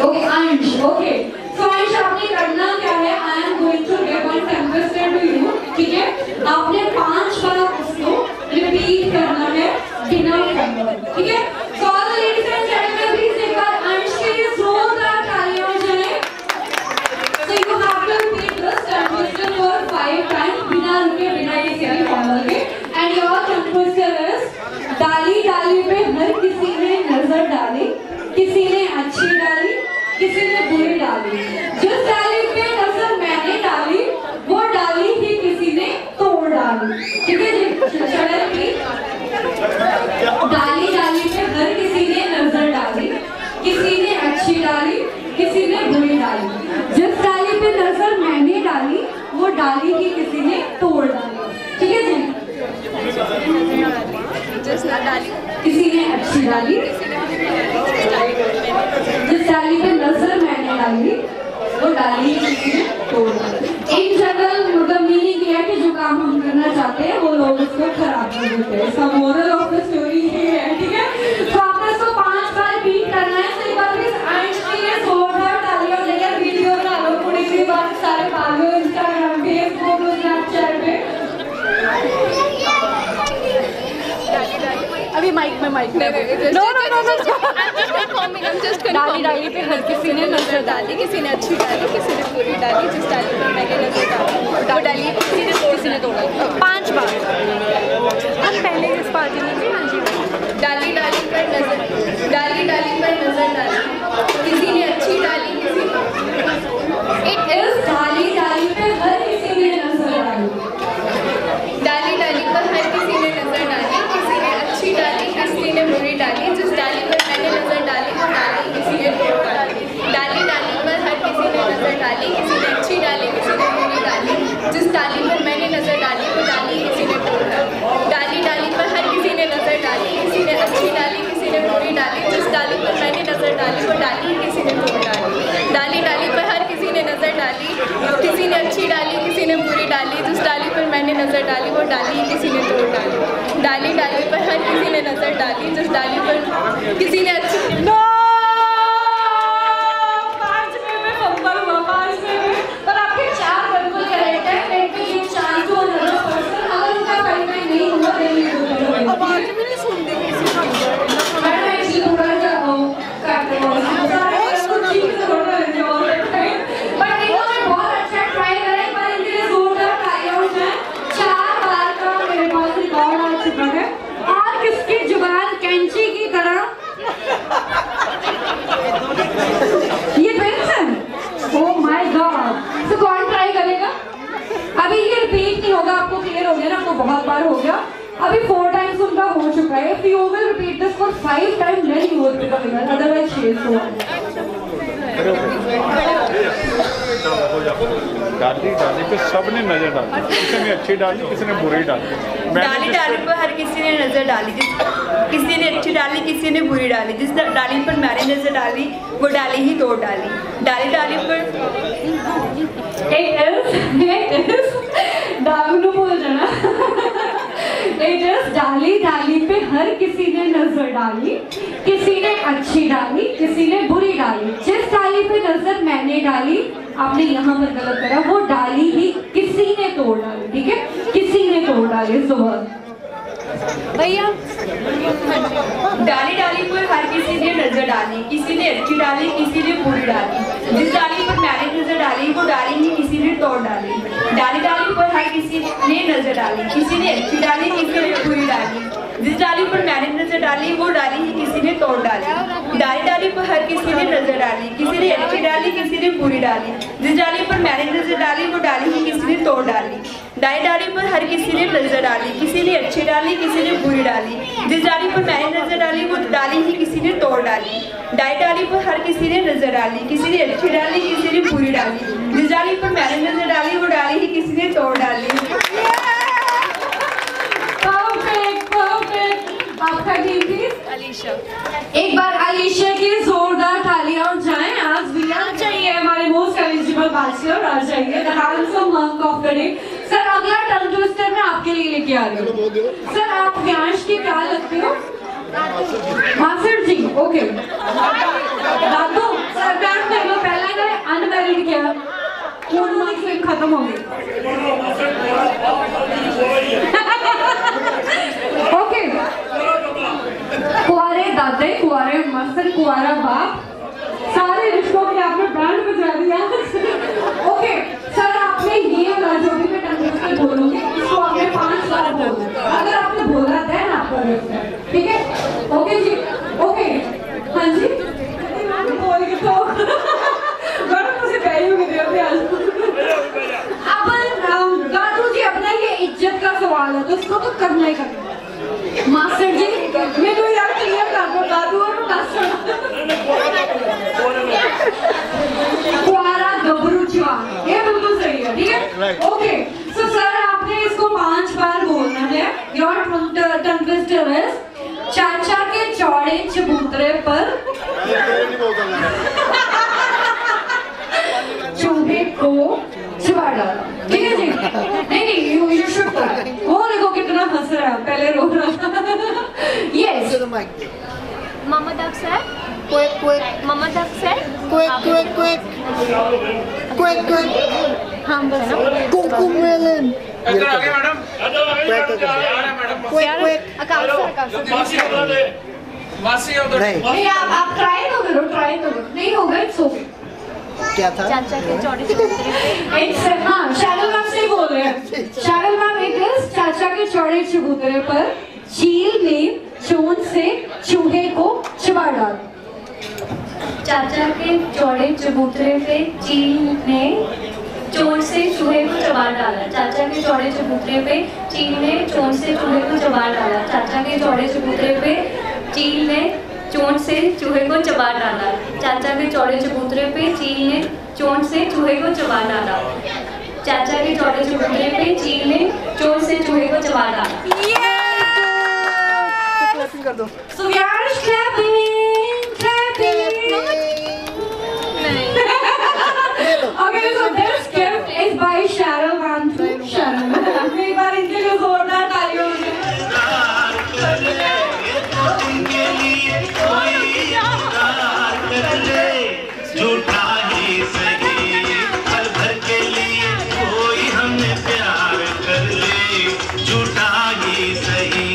S7: okay, Ansh, okay. So Ansh आपने करना क्या है, I am going to give one temperature to you, ठीक है। आपने 5 बार उसको रिपीट करना है बिना फंबल, ठीक है। So all the ladies and gentleman please एक बार अंश के लिए जोरदार तालियां हो जाए। So you have to repeat this temperature for 5 times बिना रुके, बिना किसी भी फंबल के। एंड योर टेम्परेचर इज डाली डाली पे हर किसी ने नजर डाली, किसी ने अच्छी डाली, किसी ने बुरी डाली। जिस डाली पे नजर मैंने डाली, वो डाली ही किसी ने तोड़ डाली, ठीक है जी। डाली डाली पे हर किसी ने नजर डाली, किसी ने अच्छी डाली, किसी ने बुरी डाली। जिस डाली पे नजर मैंने डाली, वो डाली ही किसी ने तोड़ डाली, ठीक है जी। किसी ने अच्छी डाली, जिस डाली पे नजर मैंने डाली, वो डाली किसी ने तोड़ डाली। इन जनरल मतलब मीनिंग ये है कि जो काम हम करना चाहते हैं वो लोग उसको खराब कर देते हैं। इसका मोरल ऑफ द स्टोरी ये है, ठीक है। तो आपने इसको 5 बार रिपीट करना है। तो एक बार प्लीज अंश के लिए जोरदार तालियां लेकर वीडियो बना लो। पूरी बात सारे पागल इंस्टाग्राम, फेसबुक,
S8: माइक में। नो नो नो नो, डाली डाली पे हर किसी ने नजर डाली, किसी ने अच्छी डाली, किसी ने बुरी डाली, जिस डाली पर मैंने नजर डाली वो डाली किसी ने तोड़ा। 5 बार हम पहले जिस पार्टी में थे। हाँ जी, डाली डाली पर नजर डाली, किसी ने अच्छी डाली, किसी ने
S7: इट इज डाली डाली पे हर किसी ने नजर डाली,
S8: डाली डाली पर हर किसी ने नजर डाली, किसी ने अच्छी डाली, किसी ने बुरी डाली, जिस डाली पर मैंने नजर डाली वो डाली किसी ने तोड़ डाली। डाली डाली पर हर किसी ने नजर डाली, किसी ने अच्छी डाली, किसी ने बुरी डाली, जिस डाली पर मैंने नजर डाली वो डाली किसी ने तोड़ डाली। डाली डाली पर हर किसी ने नजर डाली, किसी ने अच्छी डाली, किसी ने बुरी डाली, जिस डाली पर मैंने नजर डाली वो डाली किसी ने तोड़ डाली। डाली डाली पर हर किसी ने नजर डाली, किसी ने अच्छी डाली, किसी ने बुरी डाली, जिस डाली पर मैंने नजर डाली वो डाली किसी ने तोड़ डाली। डाली डाली पर हर किसी ने नजर डाली, जिस डाली पर किसी ने अच्छी।
S7: नो 5 में फंबल हुआ, 5 में पर आपके 4 बिल्कुल करेक्ट है। लेकिन ये 4 जो अनदर पर्सन अगर उनका क्वालिफाई नहीं हुआ देन यू अब आज मैंने सुन दी किसी का मैं एक्चुअली थोड़ा सा काट रहा हूं उसको ठीक से थोड़ा लेते हो बट इन्होंने बहुत अच्छा ट्राई करा है। पर इनके लिए जोरदार ट्राई आउट है। 4 बार का मेरे पास रिकॉर्ड आ चुका है और किसकी जुबान कैंची की तरह ये ट्विंस है। ओह माय गॉड, तो कौन ट्राई करेगा? अभी ये रिपीट नहीं होगा, आपको क्लियर हो गया ना, आपको बहुत बार हो गया। अभी 4 टाइम्स उनका हो चुका है। If you will repeat this for 5 times then you will become winner, otherwise she is so.
S9: डाली डाली पे सबने नजर डाली, किसी ने अच्छी डाली, किसी ने बुरी डाली।
S10: डाली डाली पर हर किसी ने नजर डाली, किसी ने अच्छी डाली, किसी ने बुरी डाली, जिस डाली पर मैंने नजर डाली वो डाली ही तोड़ डाली। डाली डाली पर
S7: दागनू बोल जाना। डाली डाली पे हर किसी ने नजर डाली, किसी ने अच्छी डाली, किसी ने बुरी डाली, जिस डाली पे नजर मैंने डाली, आपने यहाँ पर गलत करा, वो डाली ही किसी ने तोड़ डाली। ठीक है, किसी ने तोड़ डाली। सुबह
S8: भैया
S10: डाली डाली पर हर किसी ने नजर डाली, किसी ने अच्छी डाली, किसी ने बुरी डाली, जिस डाली पर मैंने नजर डाली वो डाली ही किसी ने तोड़ डाली। डाली डाली पर हर किसी ने नजर डाली, किसी ने अच्छी डाली, किसी ने बुरी डाली, जिस डाली पर मैंने नजर डाली वो डाली ही किसी ने तोड़ डाली। डाली डाली पर हर किसी ने नजर डाली, किसी ने अच्छी डाली, किसी ने बुरी डाली, जिस डाली पर मैंने नजर डाली वो डाली ही किसी ने तोड़ डाली। डाली डाली पर हर किसी ने नजर डाली, किसी ने अच्छी डाली, किसी ने बुरी डाली, जिस डाली पर मैंने नजर डाली वो डाली ही किसी ने तोड़ डाली। डाली डाली पर हर किसी ने नजर डाली, किसी ने अच्छी डाली, किसी ने बुरी डाली, जिस डाली पर मैंने नजर डाली वो डाली ही किसी ने तोड़ डाली।
S7: आपका टीम प्लीज।
S8: अलीशा,
S7: एक बार अलीशा की जोरदार तालियां और जाएं। आज विया चाहिए हमारे मोस्ट एलिजिबल बैचलर आ जाइए, the handsome hunk of the day. Sir अगला टंग ट्विस्टर मैं आपके लिए लेके आ रही हूँ। सर आप व्यांश की क्या लगते हो? मास्टर जी। ओके दादू सर व्यांश कर लो। पहला है अनमैरिड क्या उन्होंने फिल्म खत्म हो गई। ओके कुआरे दादे, कुआरे मास्टर, कुआरा बाप, सारे रिश्तों के आपने ब्रांड बजा दिया। ओके सर आपने ये वाला जो भी मैं टंग ट्विस्टर बोलूंगी इसको आपने 5 बार बोलना। अगर आपने बोला देन आपका रिश्ता है। ठीक है? ओके जी। ओके हाँ जी बोल के तो बड़ा मुझे वैल्यू में देते आज। अब दादू जी अपना ये इज्जत का सवाल है तो उसको तो करना ही करना। मास्टर जी मैं तो यार क्लियर कर दो दादू और मास्टर। कुआरा गबरू जवान, ये बिल्कुल सही है। ठीक है? ओके सो सर आपने इसको 5 बार बोलना है। योर टंग ट्विस्टर इज चाचा के चौड़े चबूतरे पर चूहे को चिपा डाला। ठीक है जी? नहीं यू शुड वो देखो कितना हंस रहा है, पहले रो रहा था। यस
S8: मम्मा डक सर, क्विक मम्मा डक सर, क्विक हम बस
S9: कोकोमेलन
S8: क्विक आकाश सर
S7: नहीं आप ट्राई तो करो नहीं होगा इट्स ओके।
S11: क्या था?
S4: चाचा के चौड़े चबूतरे पे
S7: हाँ शैरल मैम से बोल रहे हैं। शैरल मैम इट इज चाचा के चौड़े चबूतरे पर चील ने चोंच से चूहे को चबा डाला।
S4: चाचा के चौड़े चबूतरे पे चील ने चोंच से चूहे को चबा डाला। चाचा के चौड़े चबूतरे पे चील ने चोंच से चूहे को चबा डाला। चाचा के चौड़े चबूतरे पे चील ने चोंच से चूहे को चबा डाला। चाचा के चौड़े चबूतरे पे चील ने चोंच से चूहे को चबा डाला। चाचा के चौड़े चबूतरे पे चील ने चोंच से चूहे को चबा डाला।
S11: कर दो।
S7: So we are clapping. Okay, so this gift is by Cheryl Van to Cheryl. एक बार इनके लिए जोरदार तालियों से।
S5: झूठा ही सही पल भर के लिए कोई हमें प्यार कर ले, झूठा ही सही।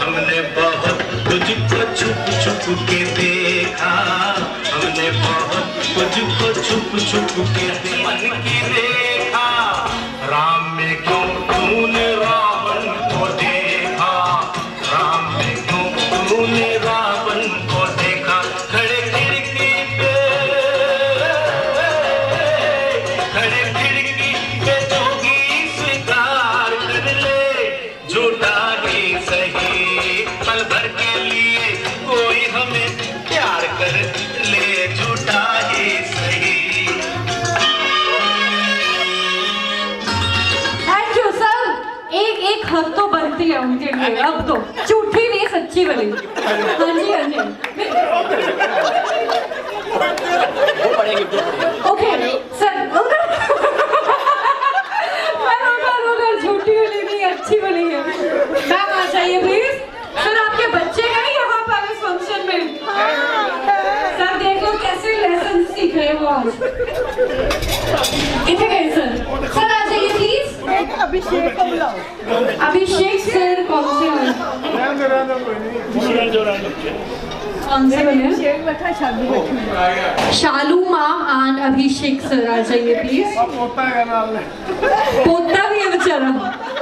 S5: हमने बहुत तुझको छुप छुप के देखा, हमने बहुत तुझको छुप छुप के मन की देखा। राम में क्यों तूने रावण को देखा, राम में क्यों तूने रावण को देखा। खड़े खिड़की पे जोगी स्वीकार कर ले, झूठा ही सही पल भर के लिए कोई हमें प्यार कर ले, झूठा ही सही।
S7: Thank you sir. एक हद तो बनती है उनके लिए अब तो, झूठी नहीं सच्ची वाली। हाँ जी ओके सर झूठी वाली नहीं अच्छी वाली है। मैम आ जाइए प्लीज। सर आपके बच्चे गए यहाँ पर इस फंक्शन में। सर देख लो कैसे लेसन सीख रहे हो आज। कितने गए सर? सर आ जाइए प्लीज।
S11: अभिषेक को बुलाओ।
S7: अभिषेक सर कौन से हैं? कौन से बने? शालू मैम एंड अभिषेक सर आ जाइए प्लीज। पोता भी है बेचारा,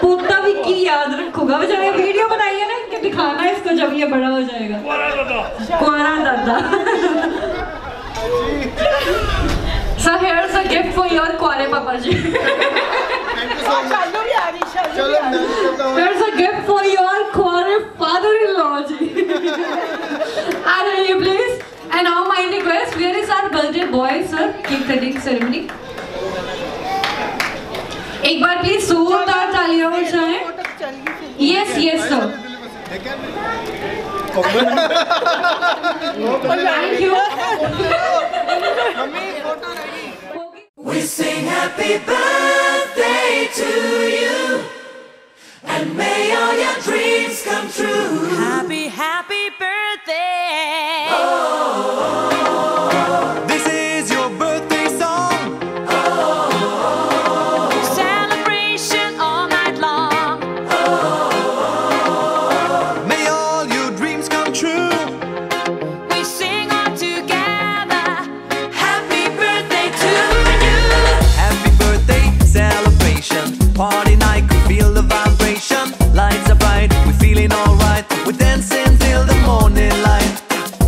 S7: पोता भी की याद रखूंगा बेचारा। वीडियो बनाई है ना इनके, दिखाना है इसको जब ये बड़ा हो जाएगा। कुंवारा दादा। So here's a gift for your कुंवारे पापा जी। Here's a gift for your कुंवारे father-in-law जी। आ जाइए please. And now my request, where is our birthday boy sir? Cake cutting ceremony. एक बार प्लीज जोरदार तालियां हो जाए। Yes sir. Thank you.
S3: We sing happy birthday to you, and may all your dreams come true.
S12: Happy birthday.
S3: This is your birthday song.
S12: Celebration all night long.
S3: May all your dreams come true.
S12: We sing all together.
S3: Happy birthday to you. Happy birthday celebration. Party night, we feel the vibration. Lights are bright, we're feeling alright. We're dancing till the morning light.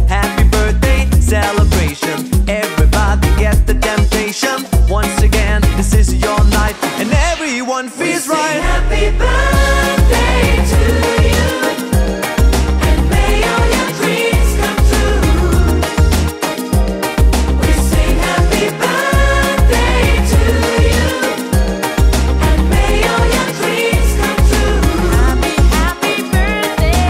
S3: Happy birthday celebration. Everybody get the temptation. Once again, this is your night, and everyone feels right. Happy birthday to you, and may all your dreams come true. We sing happy birthday to you, and may all your dreams come true.
S12: Happy birthday.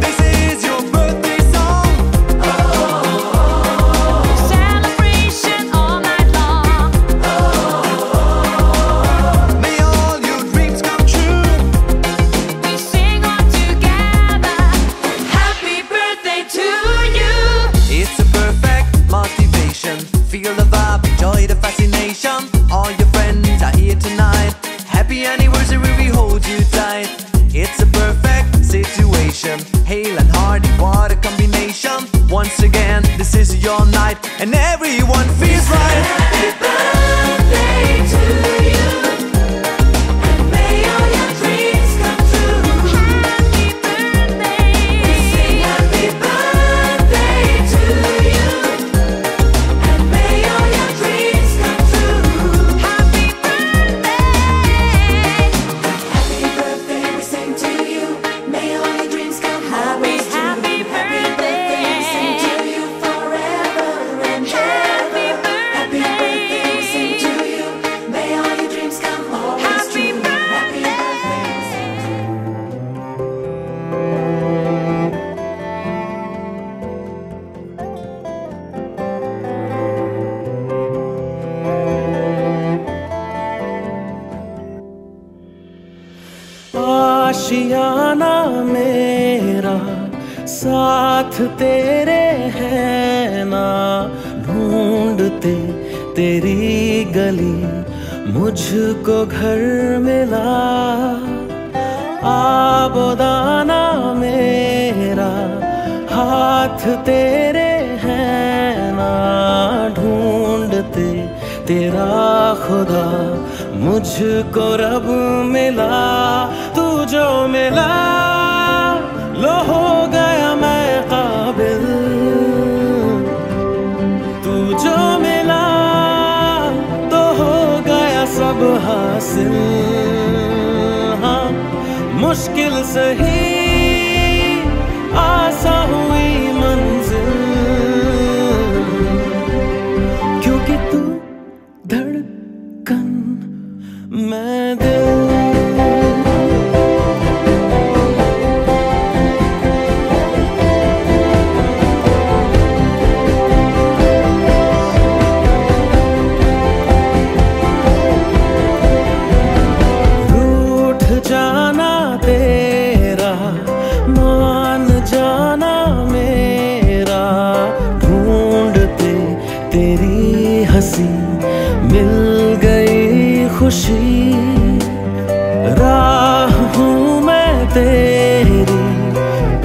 S3: This is your birthday song.
S12: Celebration all night long.
S3: May all your dreams come
S13: आशियाना मेरा साथ तेरे है ना, ढूंढते तेरी गली मुझको घर मिला। आबोदाना मेरा हाथ तेरे है ना, ढूंढते तेरा खुदा मुझको रब मिला। तू जो मिला लो हो गया मैं काबिल, तू जो मिला तो हो गया सब हासिल। हाँ मुश्किल सही आसा हुई मंजिल, क्योंकि तू धड़कन मैं दिल। रूठ जाना तेरा मान जाना मेरा, ढूंढते तेरी हंसी मिल गई खुशी। राह हूँ मैं तेरी,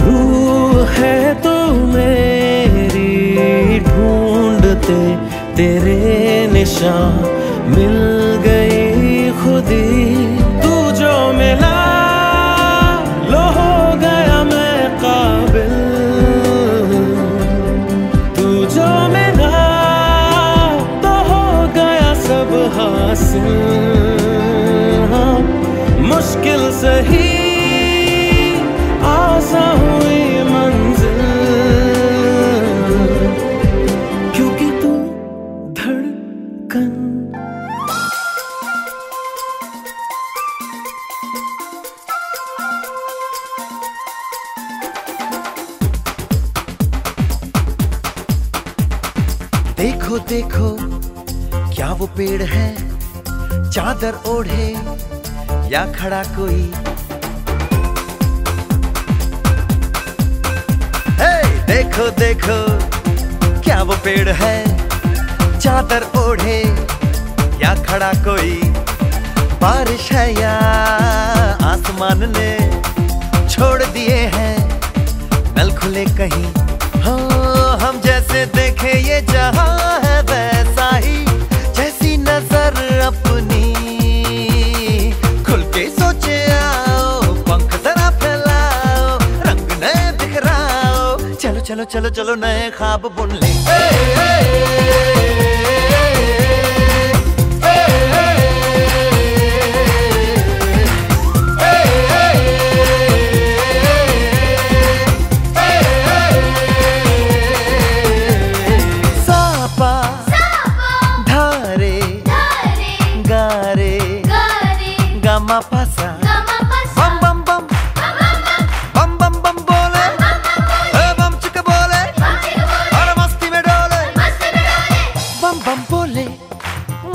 S13: रूह है तू मेरी, ढूंढते तेरे निशान मिल गई खुदी। तू जो मिला लो हो गया मैं काबिल, तू जो मिला तो हो गया सब हासिल। हाँ मुश्किल सही आसा हुई मंजिल, क्योंकि तू धड़कन।
S14: देखो देखो क्या वो पेड़ है, चादर ओढ़े या खड़ा कोई। हे देखो देखो क्या वो पेड़ है, चादर ओढ़े या खड़ा कोई। बारिश है या आसमान ने छोड़ दिए हैं नल खुले कहीं। हाँ हम जैसे देखे ये जहां है वैसा ही, जैसी नजर अपनी खुल के सोचे आओ। पंख जरा फैलाओ, रंग नए बिखराओ, चलो चलो चलो चलो नए ख्वाब बुन ले। बम बम बम बम बम बम बोले, बम चिक बोले, और मस्ती में डोले। बम बम बोले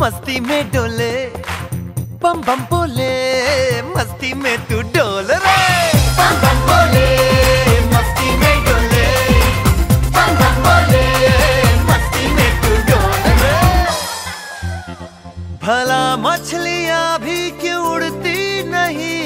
S14: मस्ती में डोले, बम बम बोले मस्ती में तू डोल रे। बम बम बोले मस्ती में डोले, बम बम बोले मस्ती में तू डोल रे। भला मछलियां भी क्यों उड़ती नहीं,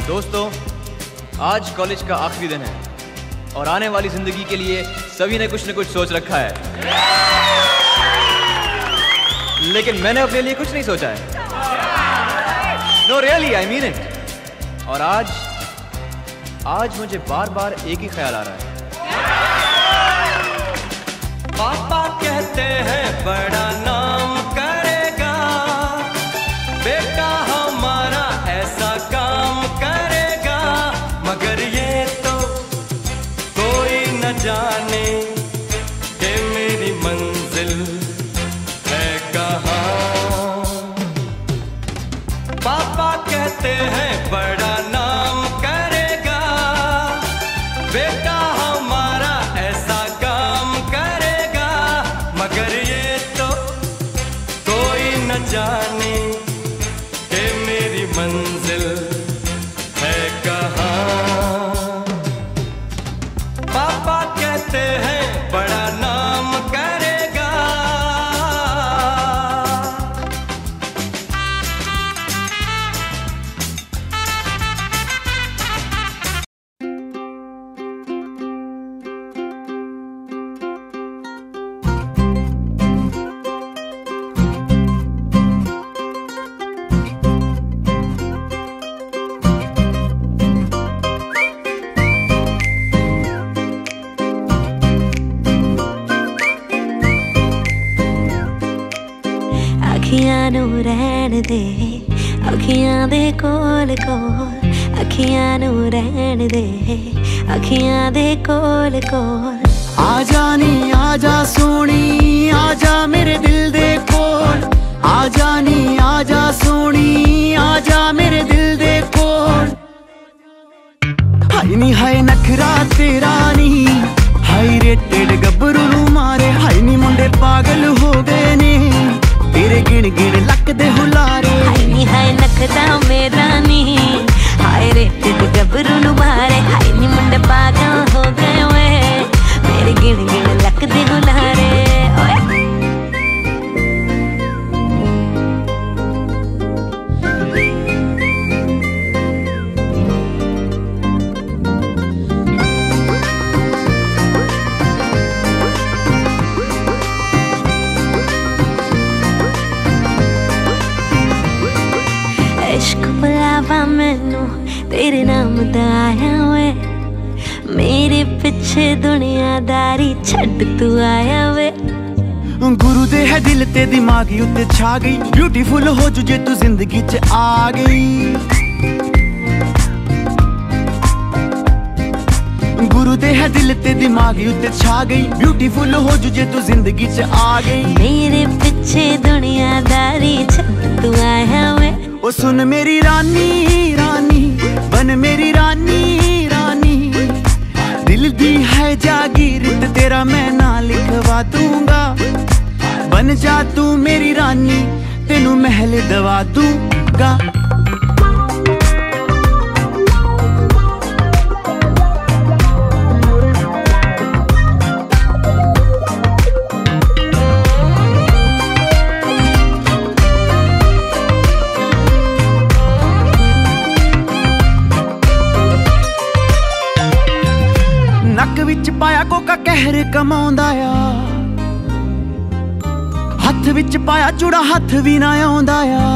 S14: दोस्तों
S15: आज कॉलेज का आखिरी दिन है और आने वाली जिंदगी के लिए सभी ने कुछ न कुछ सोच रखा है, लेकिन मैंने अपने लिए कुछ नहीं सोचा है। No really, I mean it. और आज मुझे बार बार एक ही ख्याल आ रहा है।
S13: पापा कहते हैं बड़ा नाम करेगा, बेटा हमारा ऐसा काम करेगा, मगर ये तो कोई न जाने कि मेरी मंजिल है कहाँ। पापा कहते हैं बड़ा नाम करेगा, बेटा हमारा ऐसा काम करेगा, मगर ये तो कोई न जाने कि मेरी मंजिल है कहाँ। पापा कहते हैं बड़ा नाम करेगा।
S16: अखियां नू रहन दे, अखियां दे कोल कोल, अखियां नू रहन दे, अखियां दे कोल कोल।
S13: आजा नी आजा सोनी, आजा मेरे दिल दे कोल, आजा नी आजा सोनी, आजा मेरे दिल दे कोल। हाय नी हाय नखरा तेरा नी, हाय रेटेड गब्बरू नू मारे, हाय नी मुंडे पागल हो गए ने तेरे गिण गिण लक दे हुलारे।
S16: हाय नी हाय नखरा मेरा नी, हाय रेटेड गब्बरू नू मारे, हाय नी मुंडे पागल हो गए वे मेरे गिण गिण लक दे हुलारे। ओए इश्क बुलावा मैनू तेरे नाम दा आया वे, मेरे पिछे दुनियादारी छड्ड तू आया वे।
S13: गुरु दे है दिल ते दिमाग उत्ते छा गई, ब्यूटीफुल हो जू जे तू जिंदगी च आ गई। गुरु दे है दिल ते दिमाग उत्ते छा गई, ब्यूटीफुल हो जू जे तू जिंदगी च आ गई।
S16: मेरे पिछे दुनियादारी छड्ड तू आया वे।
S13: ओ सुन मेरी रानी रानी, बन मेरी रानी रानी, दिल दी है जागीर ते तेरा मैं ना लिखवा दूंगा। बन जा तू मेरी रानी, तेनू महल दवा दूंगा। नक विच पाया कोका कहर कमाउंदा आ, हथ विच पाया चूड़ा हथ भी ना आउंदा आ।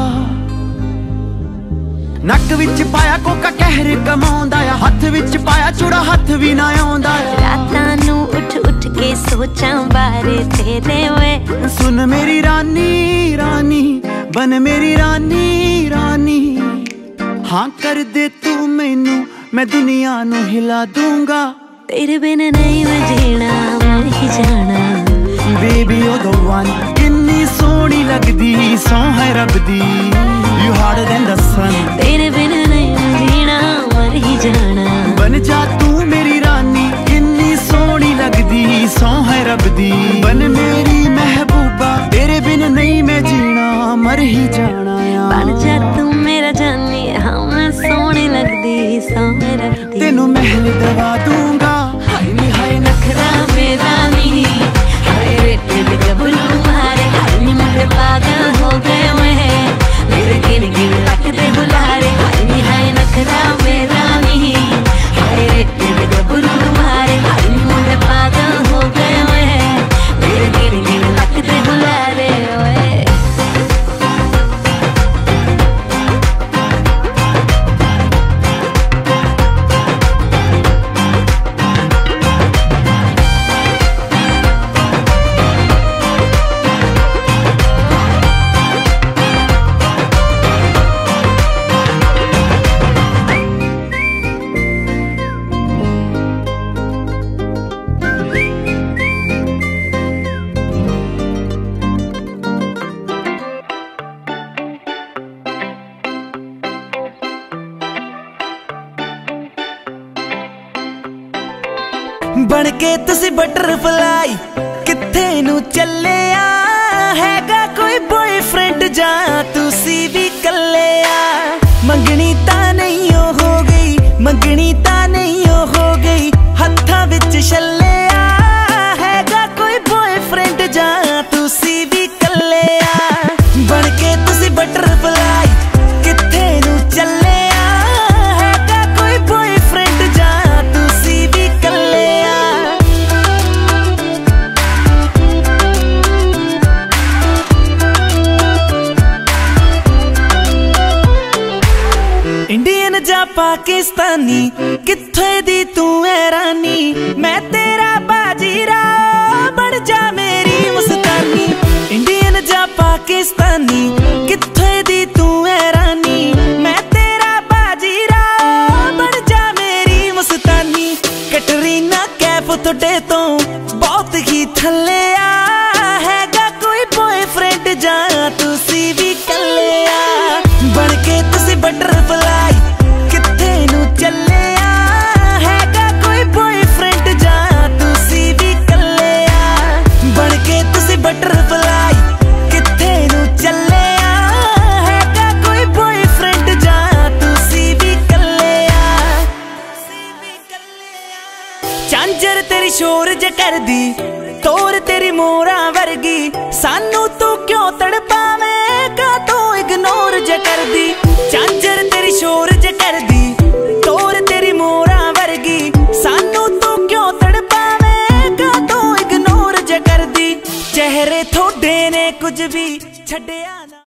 S13: नक विच पाया कोका कहर कमाउंदा आ, हथ विच पाया चूड़ा हथ भी ना आउंदा आ।
S16: रातां नू उठ उठ के सोचां बारे तेरे वे।
S13: सुन मेरी रानी रानी, बन मेरी रानी रानी, हाँ कर दे तू मैनू, मैं दुनिया नू हिला दूंगा।
S16: तेरे बिन नहीं मैं जीना, मर ही जाना।
S13: बेबी ओ द वन, किन्नी सोहनी लगदी सौ है रब दी, यू हार्डर देन द सन।
S16: तेरे बिन नहीं मैं जीना, मर ही जाना।
S13: बन जा तू मेरी रानी, किन्नी सोहनी लगदी सौ है रब दी, बन मेरी महबूबा, तेरे बिन नहीं मैं जीना, मर ही जाना।
S16: बन जा तू मेरा जानी, हाँ मैं सोहनी लगदी सौ है रब दी,
S13: तेनू महल दवा दूंगा। हाय नी हाय नखरा
S16: मेरा नी, हाय रेटेड गब्बरू मारे, हाय नी मुंडे पागल हो गए वे
S13: बन के तुसी बटरफ्लाई किथे नू चले हैगा कोई बॉयफ्रेंड जा तुसी भी कले मंगनी ता नहीं हो गई मंगनी ता नहीं हो गई हत्था विच छले हैगा कोई बॉयफ्रेंड जा तुसी भी कले बन के तुसी बटरफ्लाई किथे नू चले हैगा कोई बॉयफ्रेंड जा तुसी भी कले इंडियन जा पाकिस्तानी किथे दी तू है रानी मैं तेरा बाजीरा बन जा मेरी मुस्तानी इंडियन जा पाकिस्तानी किथे दी तू है रानी मैं तेरा बाजीरा बन जा मेरी मुस्तानी कटरीना कैफ तुटे तो बहुत ही थले हैगा कोई बॉयफ्रेंड जा तुसी भी कले बन के तुसी बटरफ्लाई किथे नू चले हैगा कोई बॉयफ्रेंड जा तुसी भी कले बन के तुसी बटरफ्लाई किथे नू चले हैगा कोई बॉयफ्रेंड जा तुसी भी कले झांझर तेरी शोर ज कर दी तोर तेरी मोरा वर्गी सानू तू क्यों तड़पावेगा तू इग्नोर ज कर दी झांझर तेरी शोर ज कर दी तोर तेरी मोरा वर्गी सानू तू क्यों तड़पावेगा तू इग्नोर ज कर दी चेहरे थोड़े ने कुछ भी छड्या ना